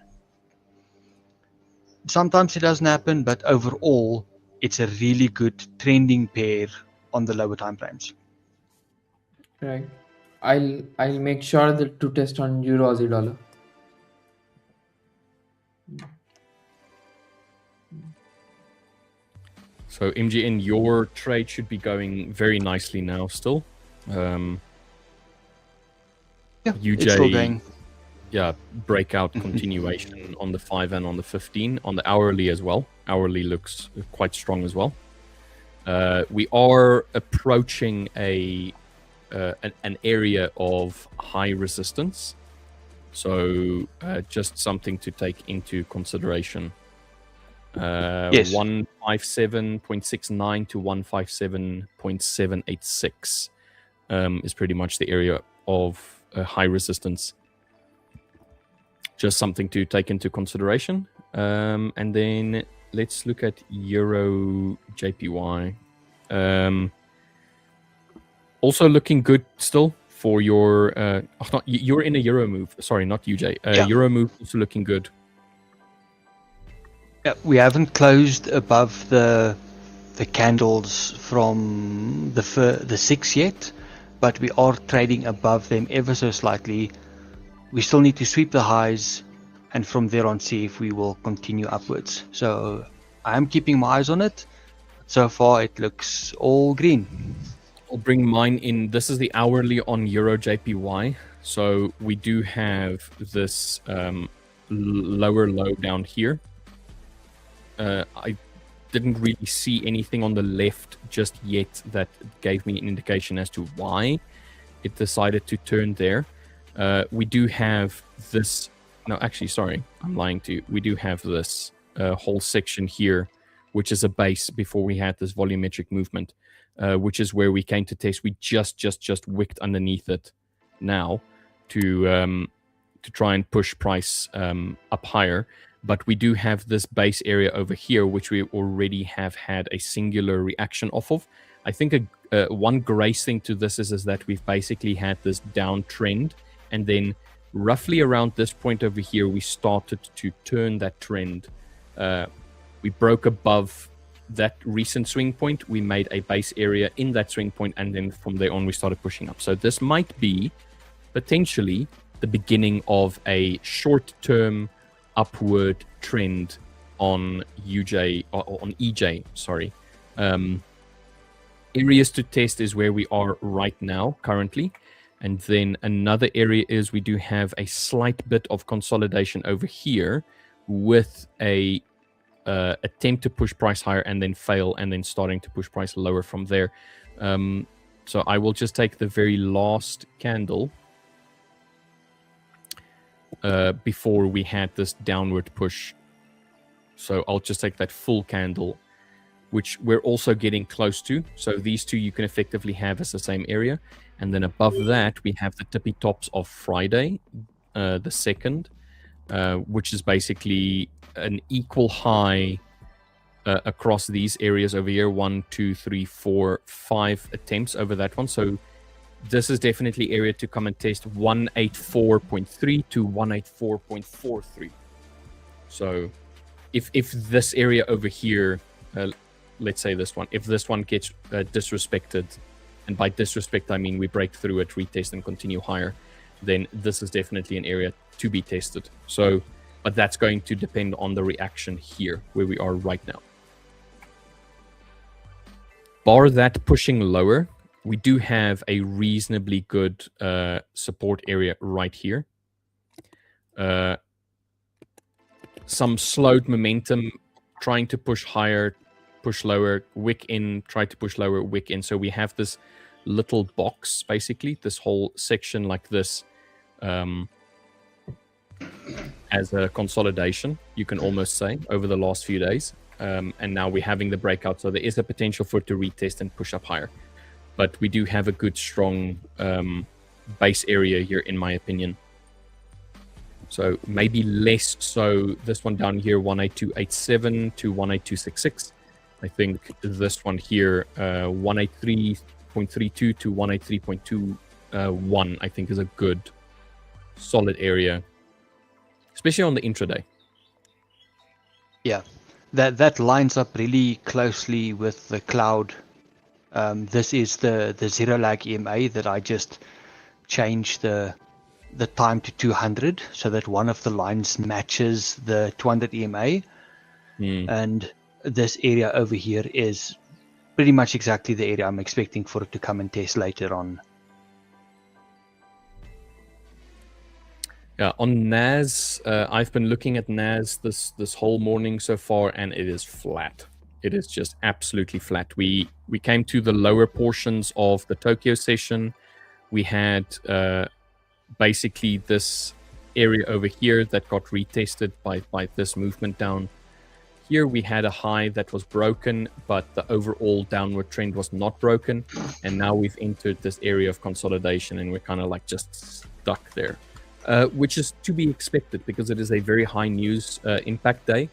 Sometimes it doesn't happen, but overall, it's a really good trending pair on the lower time frames. Right. I'll make sure that to test on Euro Aussie dollar. So MGN, your trade should be going very nicely now still. Yeah, UJ, it's still going. Yeah, breakout continuation on the 5 and on the 15, on the hourly as well. Hourly looks quite strong as well. We are approaching an area of high resistance. So just something to take into consideration. Yes. 157.69 to 157.786 is pretty much the area of high resistance. Just something to take into consideration. And then let's look at Euro JPY. Also looking good still for your. You're in a Euro move. Sorry, not UJ. Yeah. Euro move also looking good. Yeah, we haven't closed above the candles from the 6 yet, but we are trading above them ever so slightly. We still need to sweep the highs, and from there on see if we will continue upwards. So I am keeping my eyes on it. So far it looks all green. I'll bring mine in. This is the hourly on Euro JPY. So we do have this lower low down here. I didn't really see anything on the left just yet that gave me an indication as to why it decided to turn there. We do have this. No, actually, sorry, I'm lying to you. We do have this whole section here, which is a base before we had this volumetric movement, which is where we came to test. We just wicked underneath it now to try and push price up higher. But we do have this base area over here, which we already have had a singular reaction off of. I think one grace thing to this is that we've basically had this downtrend, and then roughly around this point over here, we started to turn that trend. We broke above that recent swing point. We made a base area in that swing point, and then from there on, we started pushing up. So this might be potentially the beginning of a short-term upward trend on UJ or on EJ. Sorry. Areas to test is where we are right now currently, and then another area is we do have a slight bit of consolidation over here with a attempt to push price higher and then fail, and then starting to push price lower from there. So I will just take the very last candle before we had this downward push. So I'll just take that full candle, which we're also getting close to. So these two you can effectively have as the same area. And then above that, we have the tippy tops of Friday, the 2nd, which is basically an equal high across these areas over here. 1, 2, 3, 4, 5 attempts over that one. So this is definitely area to come and test 184.3 to 184.43. So if this area over here, let's say this one, if this one gets disrespected, and by disrespect I mean we break through it, retest, and continue higher, then this is definitely an area to be tested. So, but that's going to depend on the reaction here, where we are right now. Bar that pushing lower, we do have a reasonably good support area right here. Some slowed momentum, trying to push higher, push lower, wick in, try to push lower, wick in. So we have this little box, basically, this whole section like this, as a consolidation, you can almost say, over the last few days. And now we're having the breakout. So there is a potential for it to retest and push up higher. But we do have a good, strong base area here, in my opinion. So maybe less so this one down here, 182.87 to 182.66. I think this one here, 183.32 to 183.21, I think is a good, solid area, especially on the intraday. Yeah, that lines up really closely with the cloud. This is the zero lag EMA that I just changed the time to 200 so that one of the lines matches the 200 EMA. And this area over here is pretty much exactly the area I'm expecting for it to come and test later on. Yeah, on NAS, I've been looking at NAS this whole morning so far, and it is flat. It is just absolutely flat. We came to the lower portions of the Tokyo session. We had basically this area over here that got retested by this movement down. Here we had a high that was broken, but the overall downward trend was not broken. And now we've entered this area of consolidation, and we're kind of like just stuck there, which is to be expected because it is a very high news impact day.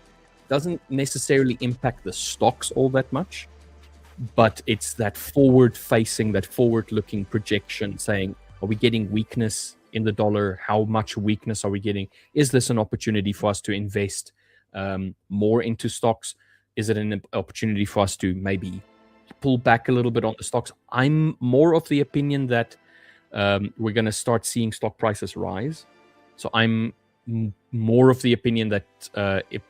Doesn't necessarily impact the stocks all that much, but it's that forward-facing, that forward-looking projection saying, are we getting weakness in the dollar? How much weakness are we getting? Is this an opportunity for us to invest more into stocks? Is it an opportunity for us to maybe pull back a little bit on the stocks? I'm more of the opinion that we're going to start seeing stock prices rise. So I'm more of the opinion that if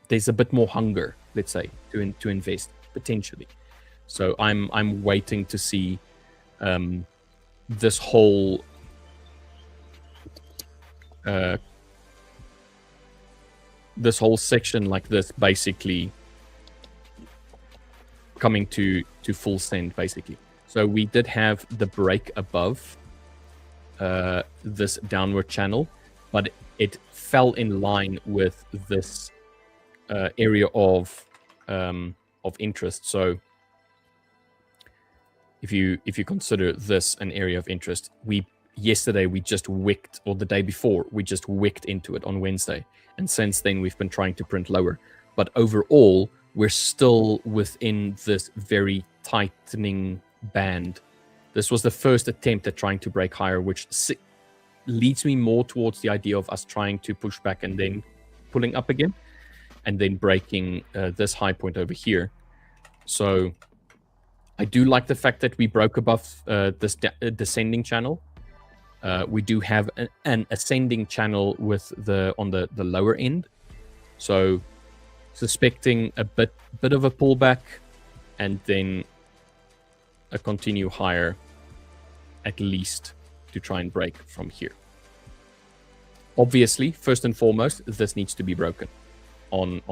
there's a bit more hunger, let's say, to invest potentially. So I'm waiting to see this whole section like this basically coming to full send basically. So we did have the break above this downward channel, but it fell in line with this area of interest. So if you consider this an area of interest, yesterday we just wicked, or the day before we just wicked into it on Wednesday, and since then we've been trying to print lower. But overall, we're still within this very tightening band. This was the first attempt at trying to break higher, which leads me more towards the idea of us trying to push back and then pulling up again, and then breaking this high point over here. So I do like the fact that we broke above this descending channel. We do have an ascending channel with on the lower end. So suspecting a bit of a pullback, and then a continue higher, at least to try and break from here. Obviously, first and foremost, this needs to be broken on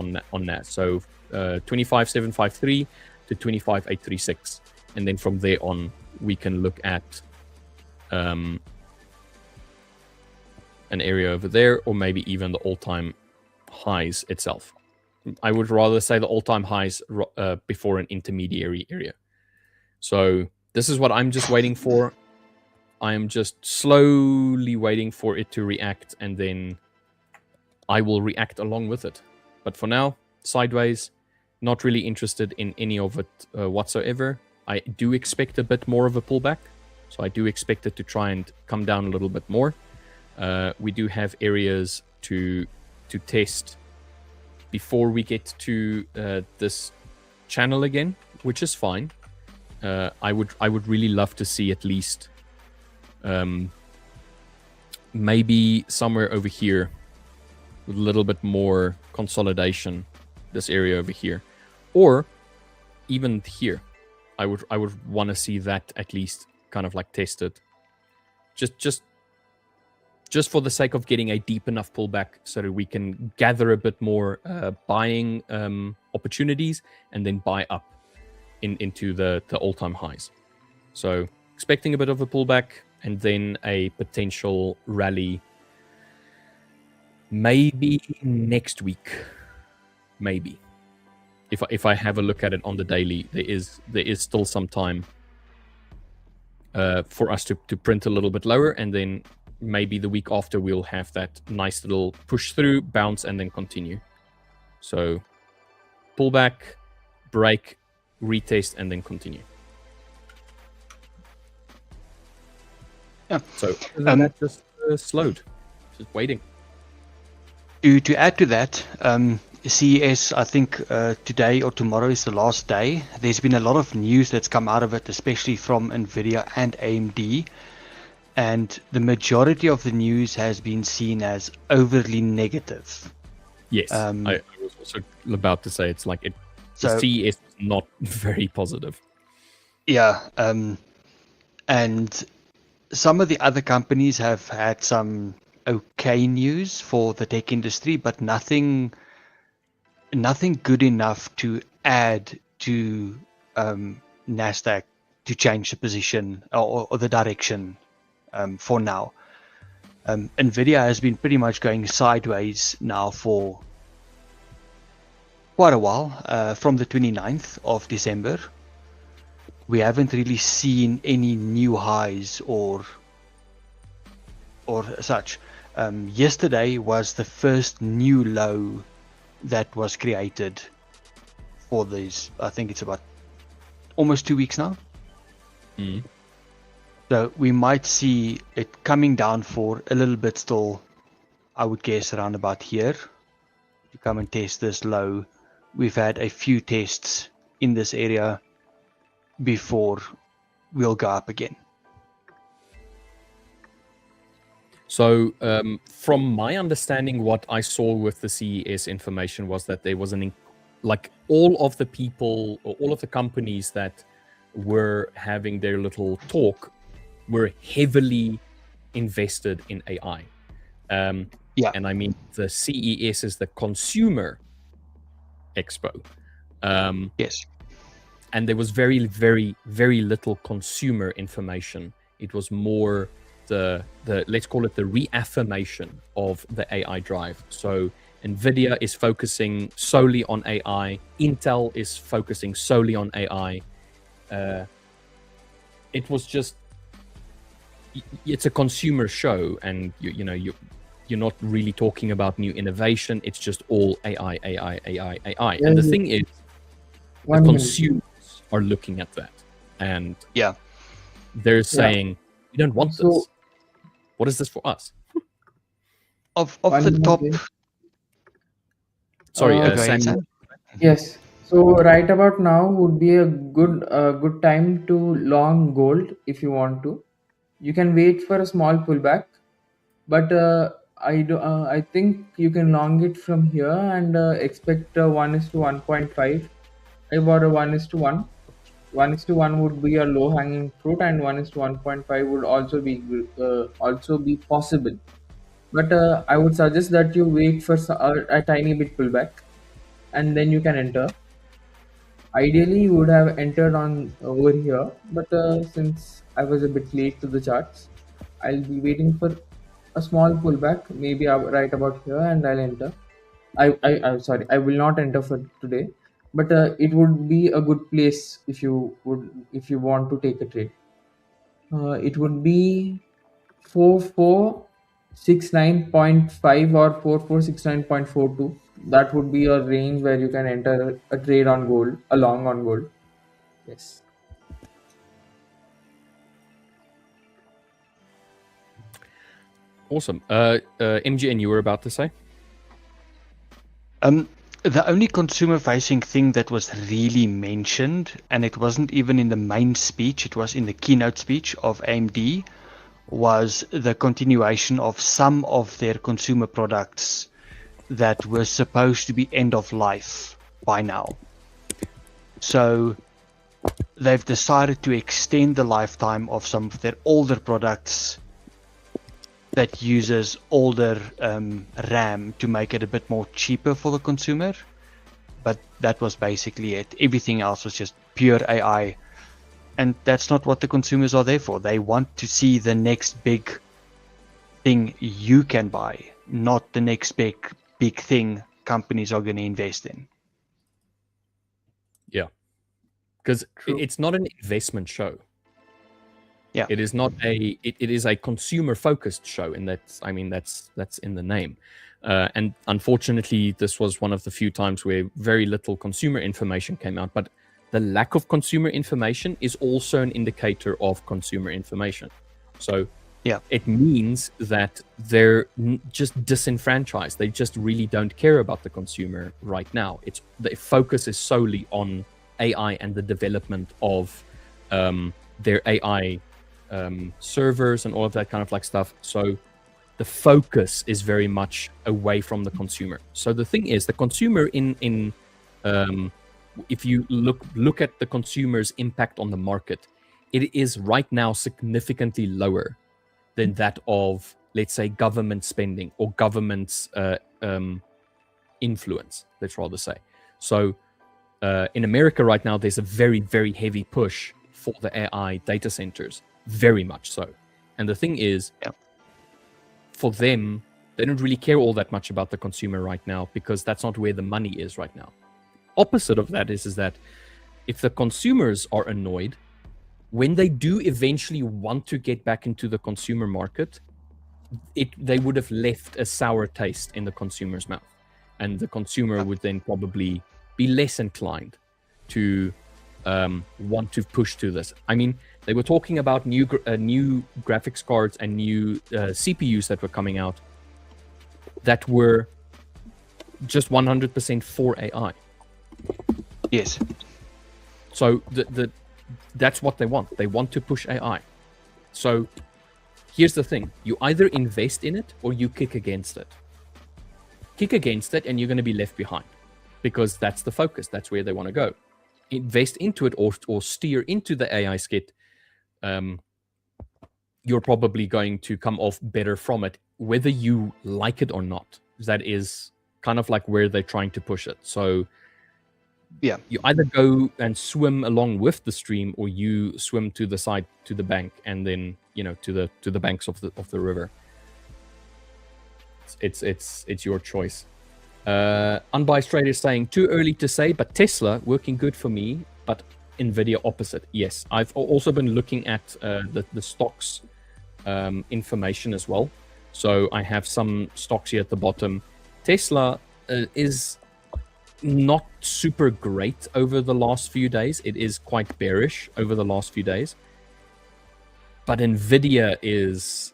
that. So 25,753 to 25,836, and then from there on we can look at an area over there, or maybe even the all-time highs itself. I would rather say the all-time highs before an intermediary area. So this is what I'm just waiting for. I am just slowly waiting for it to react, and then I will react along with it. But for now, sideways, not really interested in any of it whatsoever. I do expect a bit more of a pullback, so I do expect it to try and come down a little bit more. We do have areas to test before we get to this channel again, which is fine. I would really love to see at least maybe somewhere over here with a little bit more consolidation, this area over here, or even here. I would want to see that at least kind of like tested, just for the sake of getting a deep enough pullback so that we can gather a bit more buying opportunities and then buy up into the all-time highs. So expecting a bit of a pullback and then a potential rally maybe next week. Maybe. If I have a look at it on the daily, there is still some time for us to print a little bit lower, and then maybe the week after we'll have that nice little push through, bounce, and then continue. So pullback, break, retest, and then continue. Yeah. So that just slowed, just waiting. To add to that, CES, I think today or tomorrow is the last day. There's been a lot of news that's come out of it, especially from NVIDIA and AMD. And the majority of the news has been seen as overly negative. Yes, I was also about to say it's like it. So CES is not very positive. Yeah, and some of the other companies have had some okay news for the tech industry, but nothing good enough to add to Nasdaq to change the position or the direction for now. NVIDIA has been pretty much going sideways now for quite a while, from the 29th of December. We haven't really seen any new highs or such. Yesterday was the first new low that was created for these. I think it's about almost 2 weeks now. Mm. So we might see it coming down for a little bit still, I would guess around about here, to come and test this low. We've had a few tests in this area before we'll go up again. So, from my understanding, what I saw with the CES information was that there was like all of the people or all of the companies that were having their little talk were heavily invested in AI. Yeah. And I mean, the CES is the consumer expo. Yes. And there was very, very, very little consumer information. It was more the let's call it the reaffirmation of the AI drive. So NVIDIA is focusing solely on AI. Intel is focusing solely on AI. It was just, it's a consumer show, and you're not really talking about new innovation. It's just all AI, AI, AI, AI. And the thing is, the consumers are looking at that, and they're saying, "We don't want this. What is this for us?" Of the top. Sorry, go ahead, Sam. Sam. Yes. So right about now would be a good time to long gold if you want to. You can wait for a small pullback, but I think you can long it from here and expect 1:1.5. I bought a 1:1. 1:1 would be a low hanging fruit, and 1:1.5 would also be possible. But I would suggest that you wait for a tiny bit pullback, and then you can enter. Ideally, you would have entered on over here, but since I was a bit late to the charts, I'll be waiting for a small pullback, maybe right about here, and I'll enter. I'm sorry, I will not enter for today, but it would be a good place if you want to take a trade. It would be 4469.5 or 4469.42. That would be a range where you can enter a trade on gold, a long on gold. Yes. Awesome. MGN, you were about to say? The only consumer-facing thing that was really mentioned, and it wasn't even in the main speech, it was in the keynote speech of AMD, was the continuation of some of their consumer products that were supposed to be end of life by now. So they've decided to extend the lifetime of some of their older products that uses older RAM to make it a bit more cheaper for the consumer. But that was basically it. Everything else was just pure AI. And that's not what the consumers are there for. They want to see the next big thing you can buy, not the next big thing companies are going to invest in. Yeah. Because it's not an investment show. Yeah, it is not it is a consumer focused show, and that's in the name. And unfortunately, this was one of the few times where very little consumer information came out. But the lack of consumer information is also an indicator of consumer information. So it means that they're just disenfranchised. They just really don't care about the consumer right now. The focus is solely on AI and the development of their AI servers and all of that kind of stuff. So the focus is very much away from the consumer. So the thing is, the consumer if you look at the consumer's impact on the market, it is right now significantly lower than that of, let's say, government spending or government's influence, let's rather say. So in America right now, there's a very, very heavy push for the AI data centers. Very much so. And the thing is, for them, they don't really care all that much about the consumer right now, because that's not where the money is right now. Opposite of that is that if the consumers are annoyed, when they do eventually want to get back into the consumer market, they would have left a sour taste in the consumer's mouth. And the consumer would then probably be less inclined to want to push to this. I mean, they were talking about new graphics cards and new CPUs that were coming out that were just 100% for AI. Yes. So that's what they want. They want to push AI. So here's the thing. You either invest in it or you kick against it. Kick against it and you're going to be left behind because that's the focus. That's where they want to go. Invest into it or steer into the AI skit. You're probably going to come off better from it, whether you like it or not. That is kind of like where they're trying to push it. So yeah, you either go and swim along with the stream, or you swim to the side, to the bank, and then to the banks of the river. It's your choice. Unbiased Trader is saying too early to say, but Tesla working good for me, but Nvidia opposite. Yes, I've also been looking at the stocks information as well. So I have some stocks here at the bottom. Tesla is not super great over the last few days. It is quite bearish over the last few days. But Nvidia is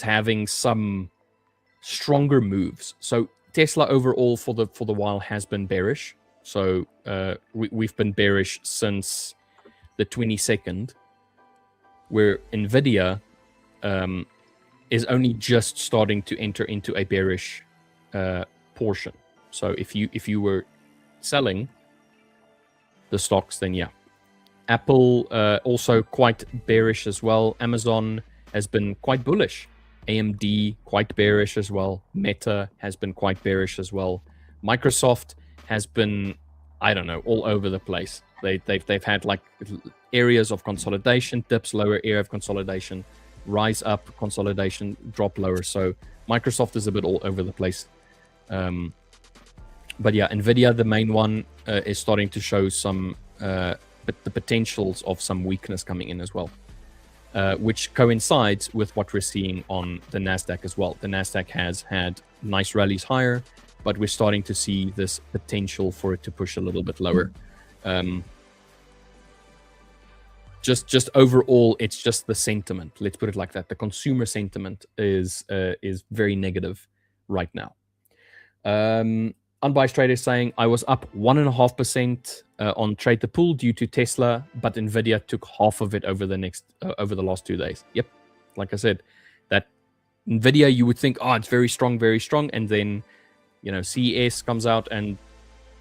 having some stronger moves. So Tesla overall for the while has been bearish. So we've been bearish since the 22nd, where Nvidia is only just starting to enter into a bearish portion. So if you were selling the stocks, then yeah. Apple also quite bearish as well. Amazon has been quite bullish. AMD quite bearish as well. Meta has been quite bearish as well. Microsoft has been, I don't know, all over the place. They've had like areas of consolidation, dips, lower area of consolidation, rise up, consolidation, drop lower. So Microsoft is a bit all over the place. But yeah, Nvidia, the main one, is starting to show some the potentials of some weakness coming in as well, which coincides with what we're seeing on the Nasdaq as well. The Nasdaq has had nice rallies higher, but we're starting to see this potential for it to push a little bit lower. Just overall, it's just the sentiment. Let's put it like that. The consumer sentiment is very negative right now. Unbiased Trader is saying, I was up 1.5% on Trade the Pool due to Tesla, but Nvidia took half of it over the last 2 days. Yep, like I said, that Nvidia, you would think, oh, it's very strong, and then CES comes out and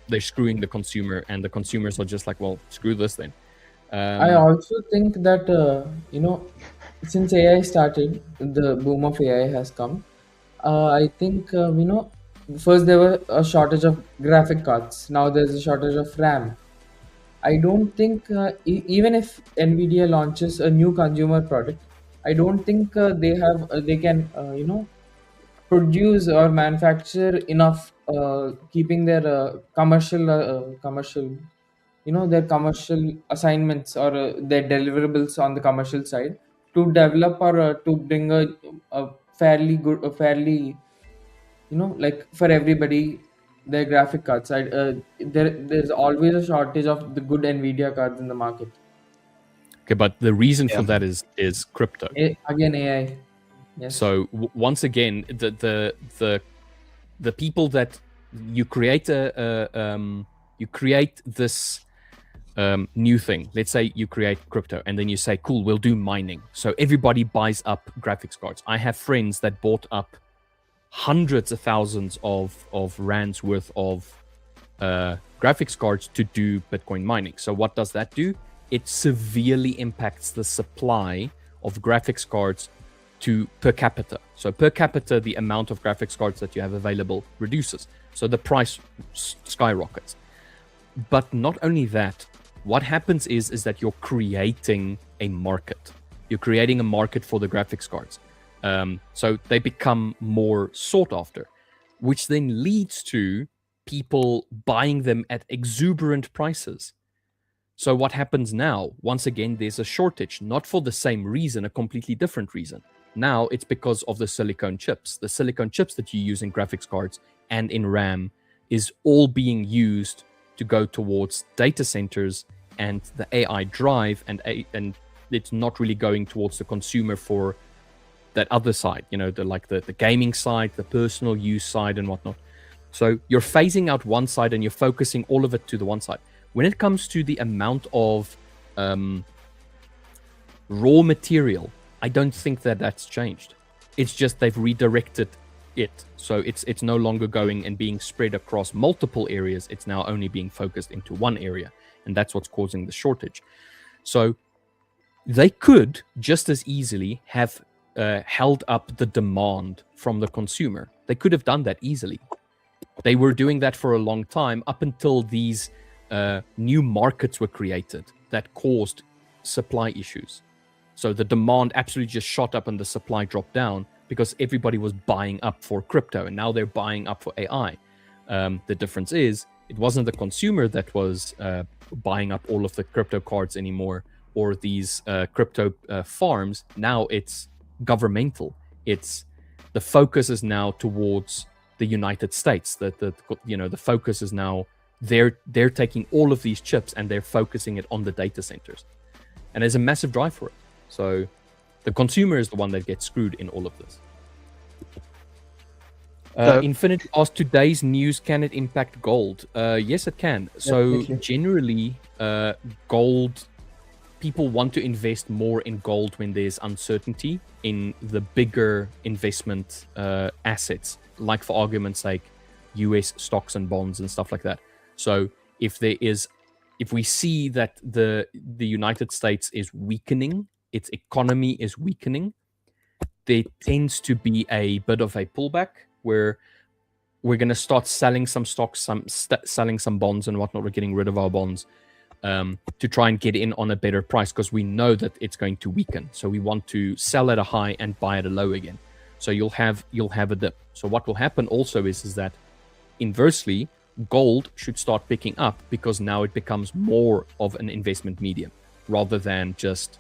they're screwing the consumer, and the consumers are just like, well, screw this then. I also think that since AI started, the boom of AI has come. I think first there was a shortage of graphic cards. Now there's a shortage of RAM. I don't think even if Nvidia launches a new consumer product, I don't think they can produce or manufacture enough, keeping their commercial their commercial assignments or their deliverables on the commercial side to develop or to bring a fairly like for everybody their graphic cards. There's always a shortage of the good Nvidia cards in the market. Okay, but the reason for that is crypto. Again, AI. Yes. So once again, the people that you create this new thing. Let's say you create crypto, and then you say, cool, we'll do mining. So everybody buys up graphics cards. I have friends that bought up hundreds of thousands of rands worth of graphics cards to do Bitcoin mining. So what does that do? It severely impacts the supply of graphics cards per capita. So per capita, the amount of graphics cards that you have available reduces. So the price skyrockets. But not only that, what happens is that you're creating a market. You're creating a market for the graphics cards. So they become more sought after, which then leads to people buying them at exuberant prices. So what happens now? Once again, there's a shortage, not for the same reason, a completely different reason. Now it's because of the silicone chips. The silicone chips that you use in graphics cards and in RAM is all being used to go towards data centers and the AI drive, and it's not really going towards the consumer for that other side, the gaming side, the personal use side and whatnot. So you're phasing out one side and you're focusing all of it to the one side. When it comes to the amount of raw material, I don't think that's changed. It's just they've redirected it. So it's no longer going and being spread across multiple areas. It's now only being focused into one area. And that's what's causing the shortage. So they could just as easily have held up the demand from the consumer. They could have done that easily. They were doing that for a long time up until these new markets were created that caused supply issues. So the demand absolutely just shot up and the supply dropped down because everybody was buying up for crypto, and now they're buying up for AI. The difference is it wasn't the consumer that was buying up all of the crypto cards anymore, or these crypto farms. Now it's governmental. It's the focus is now towards the United States. The focus is now they're taking all of these chips and they're focusing it on the data centers, and there's a massive drive for it. So the consumer is the one that gets screwed in all of this. Infinity asked, today's news, can it impact gold? Yes, it can. So generally, gold, people want to invest more in gold when there's uncertainty in the bigger investment assets, like for argument's sake, US stocks and bonds and stuff like that. So if we see that the United States is weakening, its economy is weakening, there tends to be a bit of a pullback where we're going to start selling some stocks, selling some bonds and whatnot. We're getting rid of our bonds to try and get in on a better price because we know that it's going to weaken. So we want to sell at a high and buy at a low again. So you'll have a dip. So what will happen also is that inversely, gold should start picking up because now it becomes more of an investment medium rather than just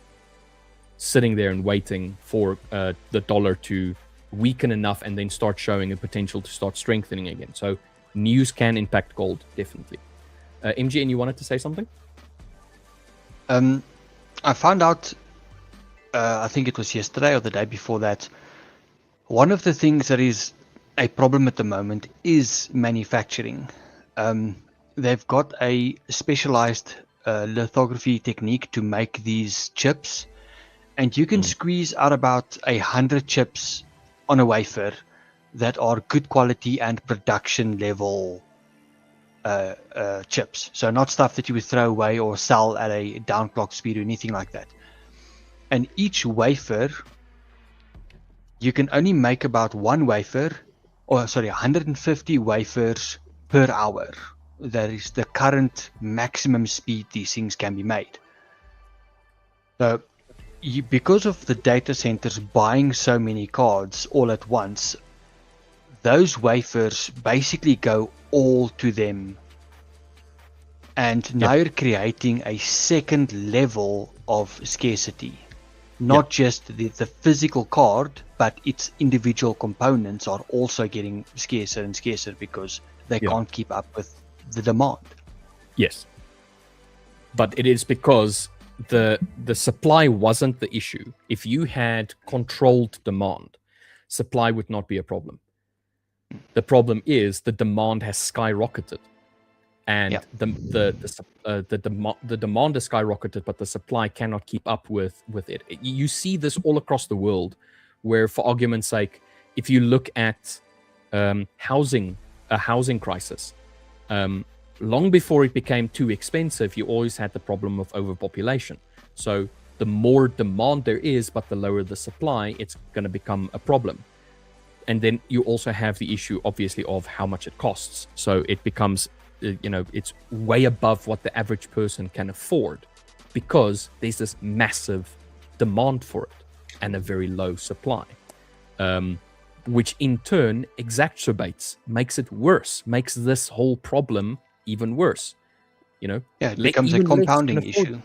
sitting there and waiting for the dollar to weaken enough and then start showing a potential to start strengthening again. So news can impact gold, definitely. MGN, you wanted to say something? I found out, I think it was yesterday or the day before that, one of the things that is a problem at the moment is manufacturing. They've got a specialized lithography technique to make these chips, and you can squeeze out about 100 chips on a wafer that are good quality and production level chips. So not stuff that you would throw away or sell at a downclock speed or anything like that. And each wafer, you can only make about 150 wafers per hour. That is the current maximum speed these things can be made. So because of the data centers buying so many cards all at once, those wafers basically go all to them. And now you're creating a second level of scarcity. Not just the physical card, but its individual components are also getting scarcer and scarcer because they can't keep up with the demand. Yes. But it is because the supply wasn't the issue. If you had controlled demand, supply would not be a problem. The problem is the demand has skyrocketed, and the demand has skyrocketed, but the supply cannot keep up with it. You see this all across the world, where, for argument's sake, if you look at a housing crisis, long before it became too expensive, you always had the problem of overpopulation. So the more demand there is, but the lower the supply, it's going to become a problem. And then you also have the issue, obviously, of how much it costs. So it becomes, it's way above what the average person can afford because there's this massive demand for it and a very low supply, which in turn exacerbates, makes it worse, makes this whole problem even worse. It becomes a compounding issue.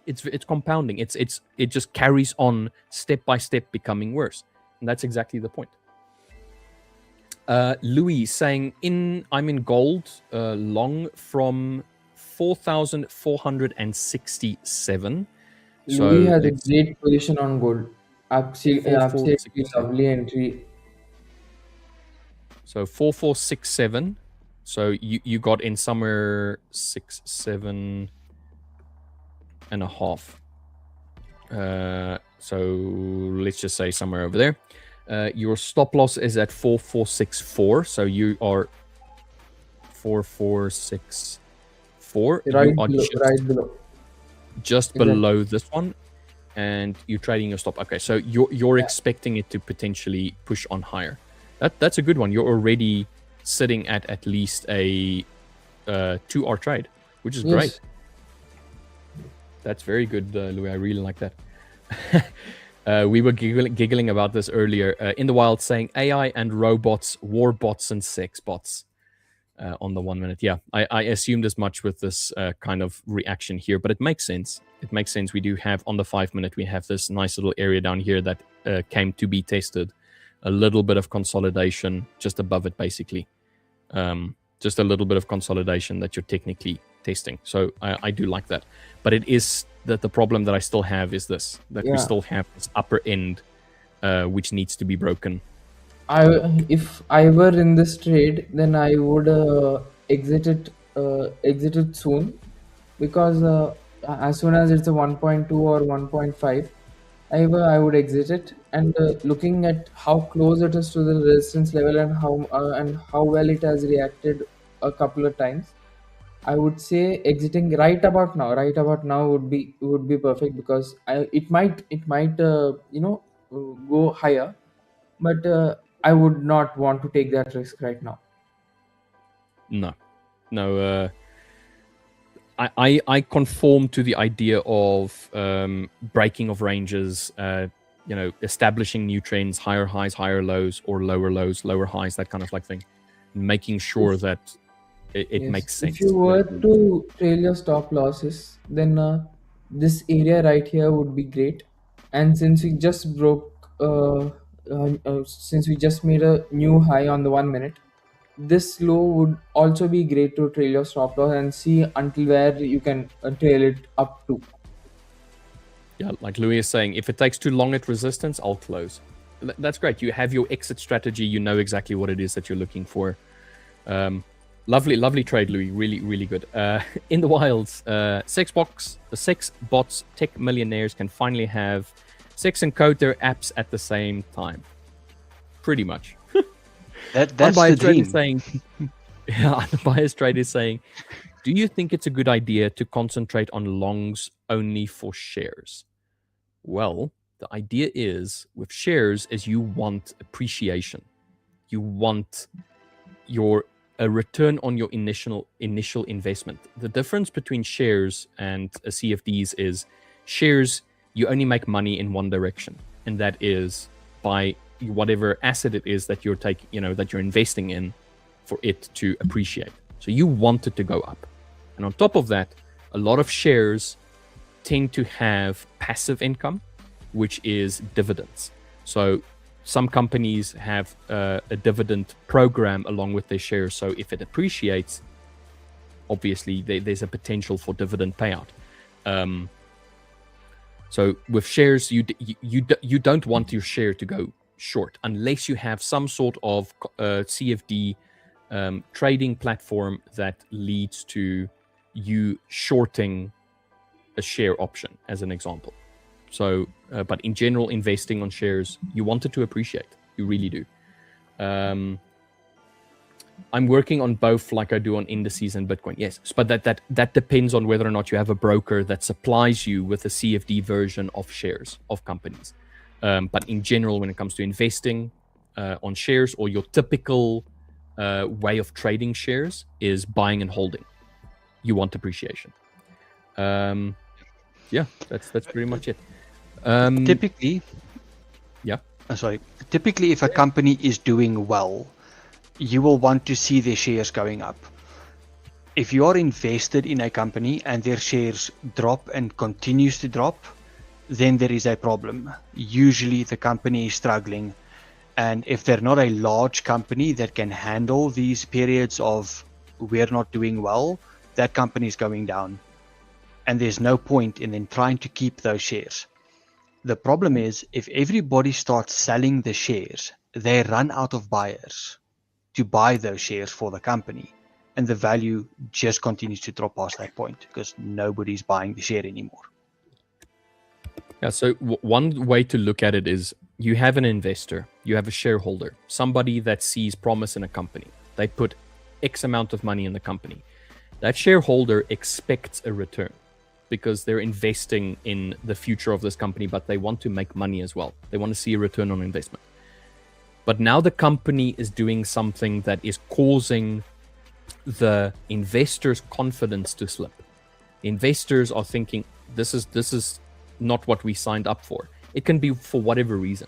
It's compounding. It just carries on step by step, becoming worse, and that's exactly the point. Louis saying, I'm in gold long from 4,467. Louis So has a let's great position on gold. Absolutely 4467. lovely entry. So 4467. So you got in somewhere 6, 7.5. So let's just say somewhere over there. Your stop loss is at 4464. So you are 4464. You are Right below. just Exactly. below this one, and you're trading your stop. Okay, so you're expecting it to potentially push on higher. That's a good one. You're already sitting at least a 2R trade, which is great. That's very good, Louis. I really like that. We were giggling about this earlier in the wild, saying AI and robots, war bots and sex bots on the 1 minute. Yeah, I assumed as much with this kind of reaction here, but it makes sense. It makes sense. We do have on the 5 minute, we have this nice little area down here that came to be tested. A little bit of consolidation just above it, basically. Just a little bit of consolidation that you're technically testing. So I do like that. But it is that the problem that I still have is this, that we still have this upper end which needs to be broken. If I were in this trade, then I would exit it soon, because as soon as it's a 1.2 or 1.5, I would exit it. And looking at how close it is to the resistance level, and how well it has reacted a couple of times, I would say exiting right about now. Right about now would be perfect, because it might go higher, but I would not want to take that risk right now. No. I conform to the idea of breaking of ranges, establishing new trends, higher highs, higher lows, or lower lows, lower highs, that kind of like thing. Making sure that it makes sense. If you were to trail your stop losses, then this area right here would be great. And since we just since we just made a new high on the 1 minute, this low would also be great to trail your stop loss and see until where you can trail it up to. Yeah, like Louis is saying, if it takes too long at resistance, I'll close. That's great. You have your exit strategy. You know exactly what it is that you're looking for. Lovely trade, Louis. Really, really good. In the wilds, sex bots tech millionaires can finally have sex and code their apps at the same time. Pretty much. That's the dream. Unbiased Trade is saying, do you think it's a good idea to concentrate on longs only for shares? Well, the idea is with shares is you want appreciation. You want a return on your initial investment. The difference between shares and CFDs is shares, you only make money in one direction, and that is by whatever asset it is that you're that you're investing in, for it to appreciate. So you want it to go up. And on top of that, a lot of shares tend to have passive income, which is dividends. So some companies have a dividend program along with their shares. So if it appreciates, obviously there's a potential for dividend payout. So with shares, you don't want your share to go short unless you have some sort of CFD trading platform that leads to you shorting a share option, as an example. So, but in general, investing on shares, you want it to appreciate. You really do. I'm working on both, like I do on indices and Bitcoin. Yes, but that depends on whether or not you have a broker that supplies you with a CFD version of shares of companies. But in general, when it comes to investing on shares, or your typical way of trading shares is buying and holding. You want appreciation. Yeah, that's pretty much it. Typically, yeah. Typically, if a company is doing well, you will want to see their shares going up. If you are invested in a company and their shares drop and continues to drop, then there is a problem. Usually the company is struggling, and if they're not a large company that can handle these periods of we're not doing well, that company is going down, and there's no point in then trying to keep those shares. The problem is, if everybody starts selling the shares, they run out of buyers to buy those shares for the company, and the value just continues to drop past that point because nobody's buying the share anymore. Yeah, so one way to look at it is you have an investor, you have a shareholder, somebody that sees promise in a company. They put X amount of money in the company. That shareholder expects a return because they're investing in the future of this company, but they want to make money as well. They want to see a return on investment. But now the company is doing something that is causing the investors' confidence to slip. Investors are thinking, this is not what we signed up for. It can be for whatever reason.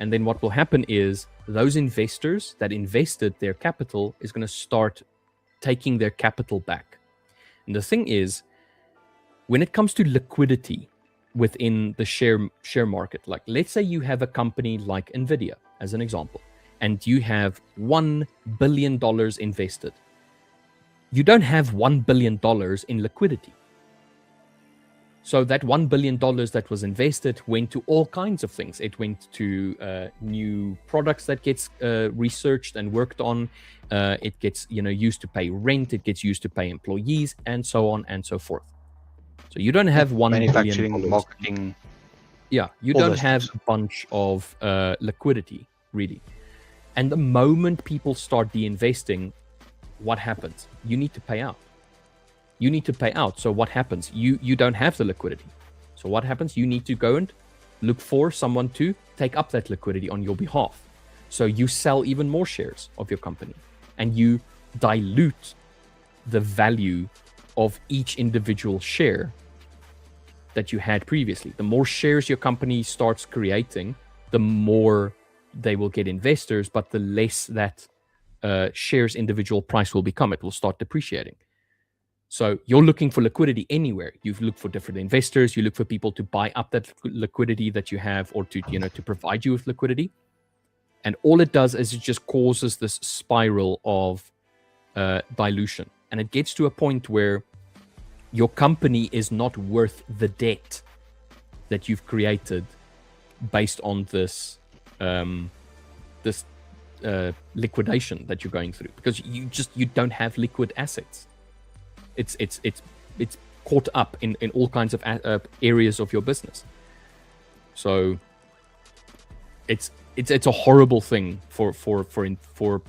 And then what will happen is those investors that invested their capital is going to start taking their capital back. And the thing is, when it comes to liquidity within the share market, like let's say you have a company like Nvidia as an example, and you have $1 billion invested. You don't have $1 billion in liquidity. So that $1 billion that was invested went to all kinds of things. It went to new products that gets researched and worked on. It gets used to pay rent. It gets used to pay employees, and so on and so forth. So you don't have $1 billion. Manufacturing, marketing. Yeah, you don't have a bunch of liquidity, really. And the moment people start de-investing, what happens? You need to pay out. You need to pay out. So what happens? You don't have the liquidity. So what happens? You need to go and look for someone to take up that liquidity on your behalf. So you sell even more shares of your company and you dilute the value of each individual share that you had previously. The more shares your company starts creating, the more they will get investors, but the less that shares individual price will become. It will start depreciating. So you're looking for liquidity anywhere. You look for different investors. You look for people to buy up that liquidity that you have, or to to provide you with liquidity. And all it does is it just causes this spiral of dilution, and it gets to a point where your company is not worth the debt that you've created based on this liquidation that you're going through, because you don't have liquid assets. It's caught up in all kinds of areas of your business. So it's a horrible thing for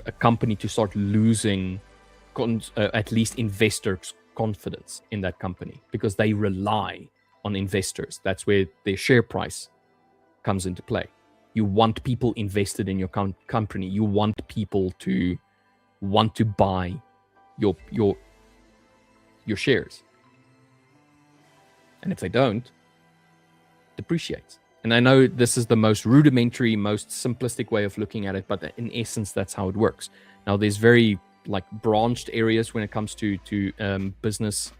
a company to start losing at least investors' confidence in that company, because they rely on investors. That's where their share price comes into play. You want people invested in your company. You want people to want to buy your shares. And if they don't, depreciates. And I know this is the most rudimentary, most simplistic way of looking at it, but in essence, that's how it works. Now, there's very branched areas when it comes to business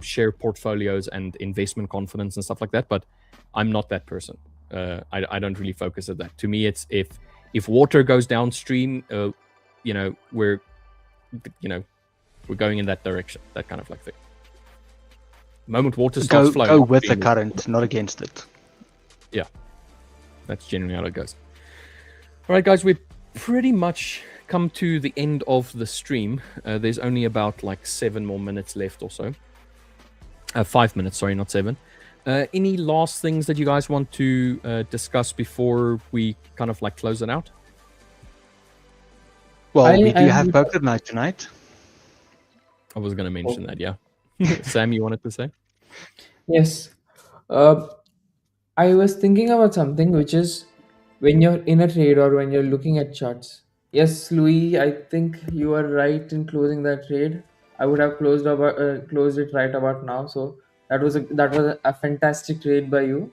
share portfolios and investment confidence and stuff like that, but I'm not that person. I don't really focus on that. To me, it's if water goes downstream, we're going in that direction, that kind of thing. The moment water starts flowing, go with the current, not against it. Yeah, that's generally how it goes. All right, guys, we've pretty much come to the end of the stream. There's only about 7 more minutes left or so. 5 minutes, sorry, not 7. Any last things that you guys want to discuss before we kind of close it out? Well, we do have poker night tonight. I was going to mention that, yeah. Sam, you wanted to say? Yes. I was thinking about something, which is when you're in a trade or when you're looking at charts. Yes, Louis, I think you are right in closing that trade. I would have closed it right about now. So that was a fantastic trade by you.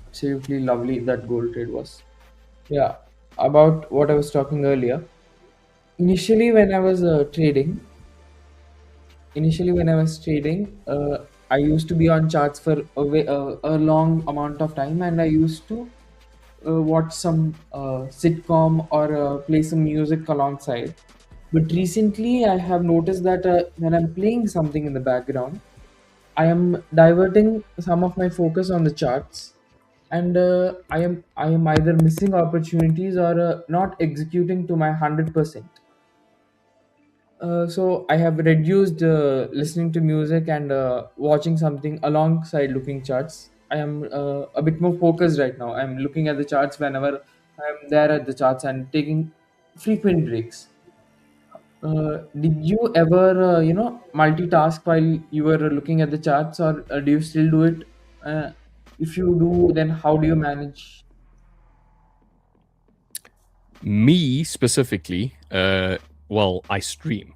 Absolutely lovely that gold trade was. Yeah, about what I was talking earlier. Initially, when I was trading, I used to be on charts for a long amount of time, and I used to watch some sitcom or play some music alongside. But recently, I have noticed that when I'm playing something in the background, I am diverting some of my focus on the charts, and I am either missing opportunities or not executing to my 100%. So I have reduced listening to music and watching something alongside looking charts. I am a bit more focused right now. I'm looking at the charts whenever I'm there at the charts and taking frequent breaks. Did you ever, multitask while you were looking at the charts, or do you still do it? If you do, then how do you manage? Me specifically, well, I stream,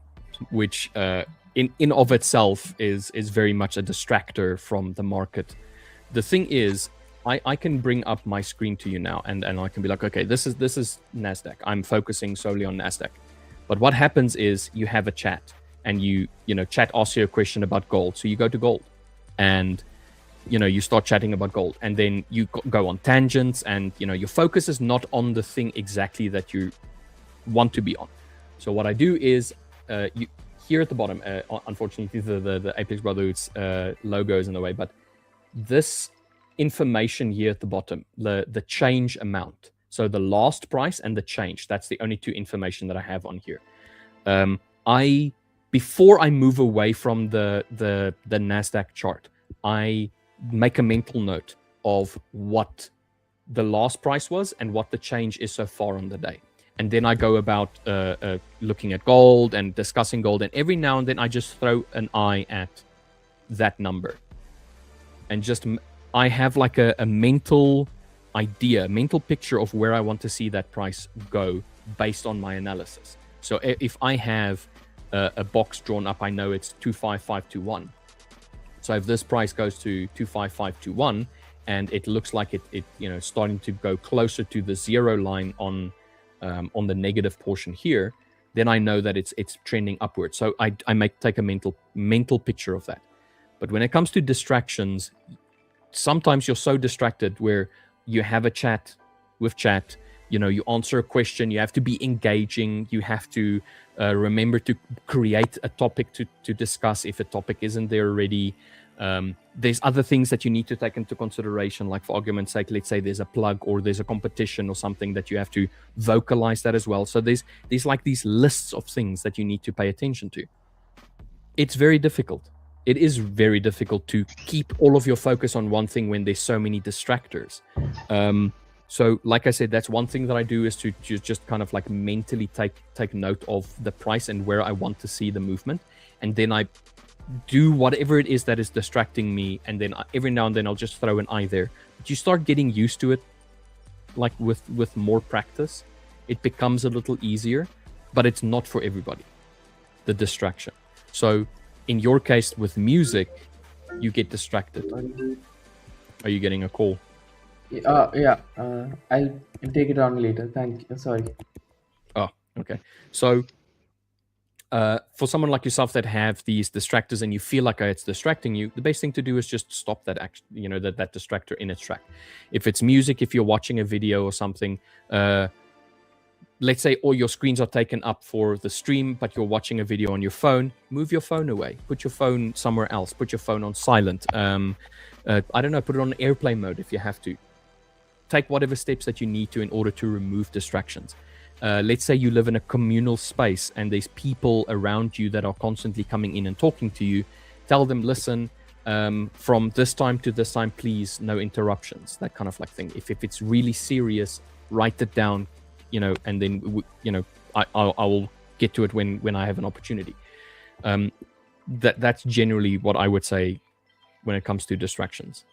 which in of itself is very much a distractor from the market. The thing is, I can bring up my screen to you now, and I can be like, okay, this is Nasdaq. I'm focusing solely on Nasdaq. But what happens is you have a chat, and chat asks you a question about gold, so you go to gold, and you start chatting about gold, and then you go on tangents, and your focus is not on the thing exactly that you want to be on. So what I do is, you here at the bottom, unfortunately the Apex Brotherhood's logo is in the way, but this information here at the bottom, the change amount, so the last price and the change, that's the only two information that I have on here. I Before I move away from the Nasdaq chart, I make a mental note of what the last price was and what the change is so far on the day. And then I go about looking at gold and discussing gold. And every now and then I just throw an eye at that number. And I have like a mental idea, mental picture of where I want to see that price go based on my analysis. So if I have a box drawn up, I know it's 25521. So if this price goes to 25521 and it looks like it starting to go closer to the zero line on the negative portion here, then I know that it's trending upwards. So I take a mental picture of that. But when it comes to distractions, sometimes you're so distracted where you have a chat with chat, you answer a question, you have to be engaging, you have to remember to create a topic to discuss if a topic isn't there already. There's other things that you need to take into consideration, like for argument's sake, let's say there's a plug or there's a competition or something that you have to vocalize that as well. So there's like these lists of things that you need to pay attention to. It's very difficult. It is very difficult to keep all of your focus on one thing when there's so many distractors. So like I said, that's one thing that I do, is to just kind of like mentally take note of the price and where I want to see the movement. And then I do whatever it is that is distracting me. And then every now and then I'll just throw an eye there. But you start getting used to it, like with more practice, it becomes a little easier, but it's not for everybody, the distraction. So in your case with music, you get distracted. Are you getting a call? Yeah. I'll take it on later. Thank you. Sorry. Oh, okay. So for someone like yourself that have these distractors and you feel like it's distracting you, the best thing to do is just stop that action, that distractor in its track. If it's music, if you're watching a video or something, let's say all your screens are taken up for the stream, but you're watching a video on your phone, move your phone away, put your phone somewhere else, put your phone on silent. I don't know, put it on airplane mode if you have to. Take whatever steps that you need to in order to remove distractions. Let's say you live in a communal space and there's people around you that are constantly coming in and talking to you. Tell them, listen, from this time to this time, please, no interruptions, that kind of like thing. If it's really serious, write it down, and then, I will get to it when I have an opportunity. That's generally what I would say when it comes to distractions.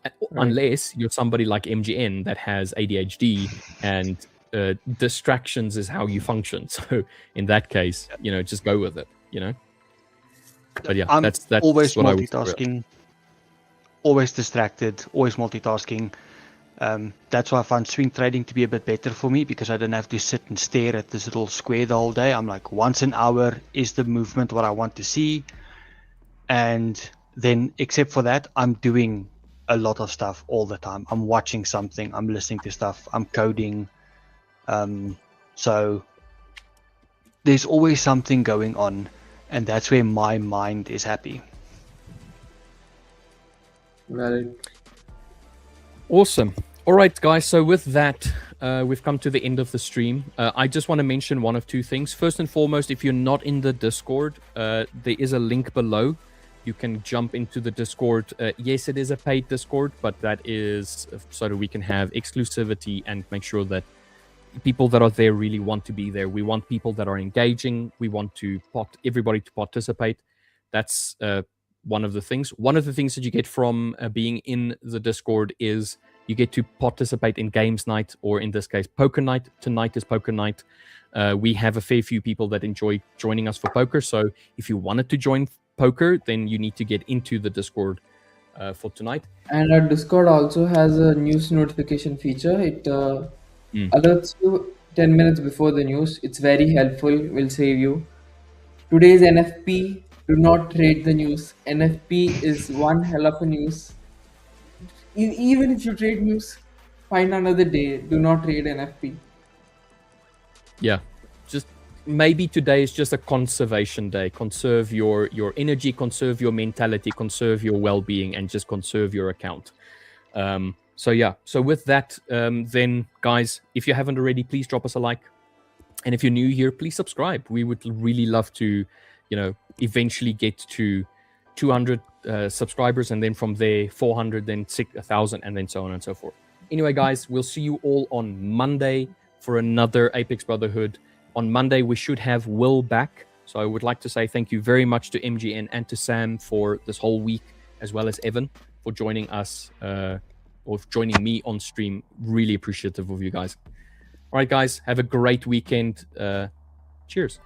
Right. Unless you're somebody like MGN that has ADHD and distractions is how you function. So in that case, just go with it, But yeah, I'm that's always what multitasking, always distracted, always multitasking. That's why I find swing trading to be a bit better for me, because I don't have to sit and stare at this little square the whole day. I'm like, once an hour is the movement what I want to see. And then except for that, I'm doing a lot of stuff all the time. I'm watching something, I'm listening to stuff, I'm coding. So there's always something going on, and that's where my mind is happy. Valid. Awesome. All right, guys. So with that, we've come to the end of the stream. I just want to mention one of two things. First and foremost, if you're not in the Discord, there is a link below. You can jump into the Discord. Yes, it is a paid Discord, but that is so that we can have exclusivity and make sure that people that are there really want to be there. We want people that are engaging. We want to everybody to participate. That's one of the things. One of the things that you get from being in the Discord is you get to participate in games night, or in this case, poker night. Tonight is poker night. We have a fair few people that enjoy joining us for poker. So if you wanted to join poker, then you need to get into the Discord for tonight. And our Discord also has a news notification feature. It alerts you 10 minutes before the news. It's very helpful, will save you. Today's NFP, do not trade the news. NFP is one hell of a news. Even if you trade news, find another day. Do not trade NFP. Yeah, just maybe today is just a conservation day. Conserve your energy, conserve your mentality, conserve your well-being, and just conserve your account. So yeah, so with that, then guys, if you haven't already, please drop us a like. And if you're new here, please subscribe. We would really love to, eventually get to 200 subscribers, and then from there 400, then 1,000, and then so on and so forth. Anyway, guys, we'll see you all on Monday for another Apex Brotherhood. On Monday, we should have Will back. So I would like to say thank you very much to MGN and to Sam for this whole week, as well as Evan for joining us, or joining me on stream. Really appreciative of you guys. All right, guys, have a great weekend. Cheers.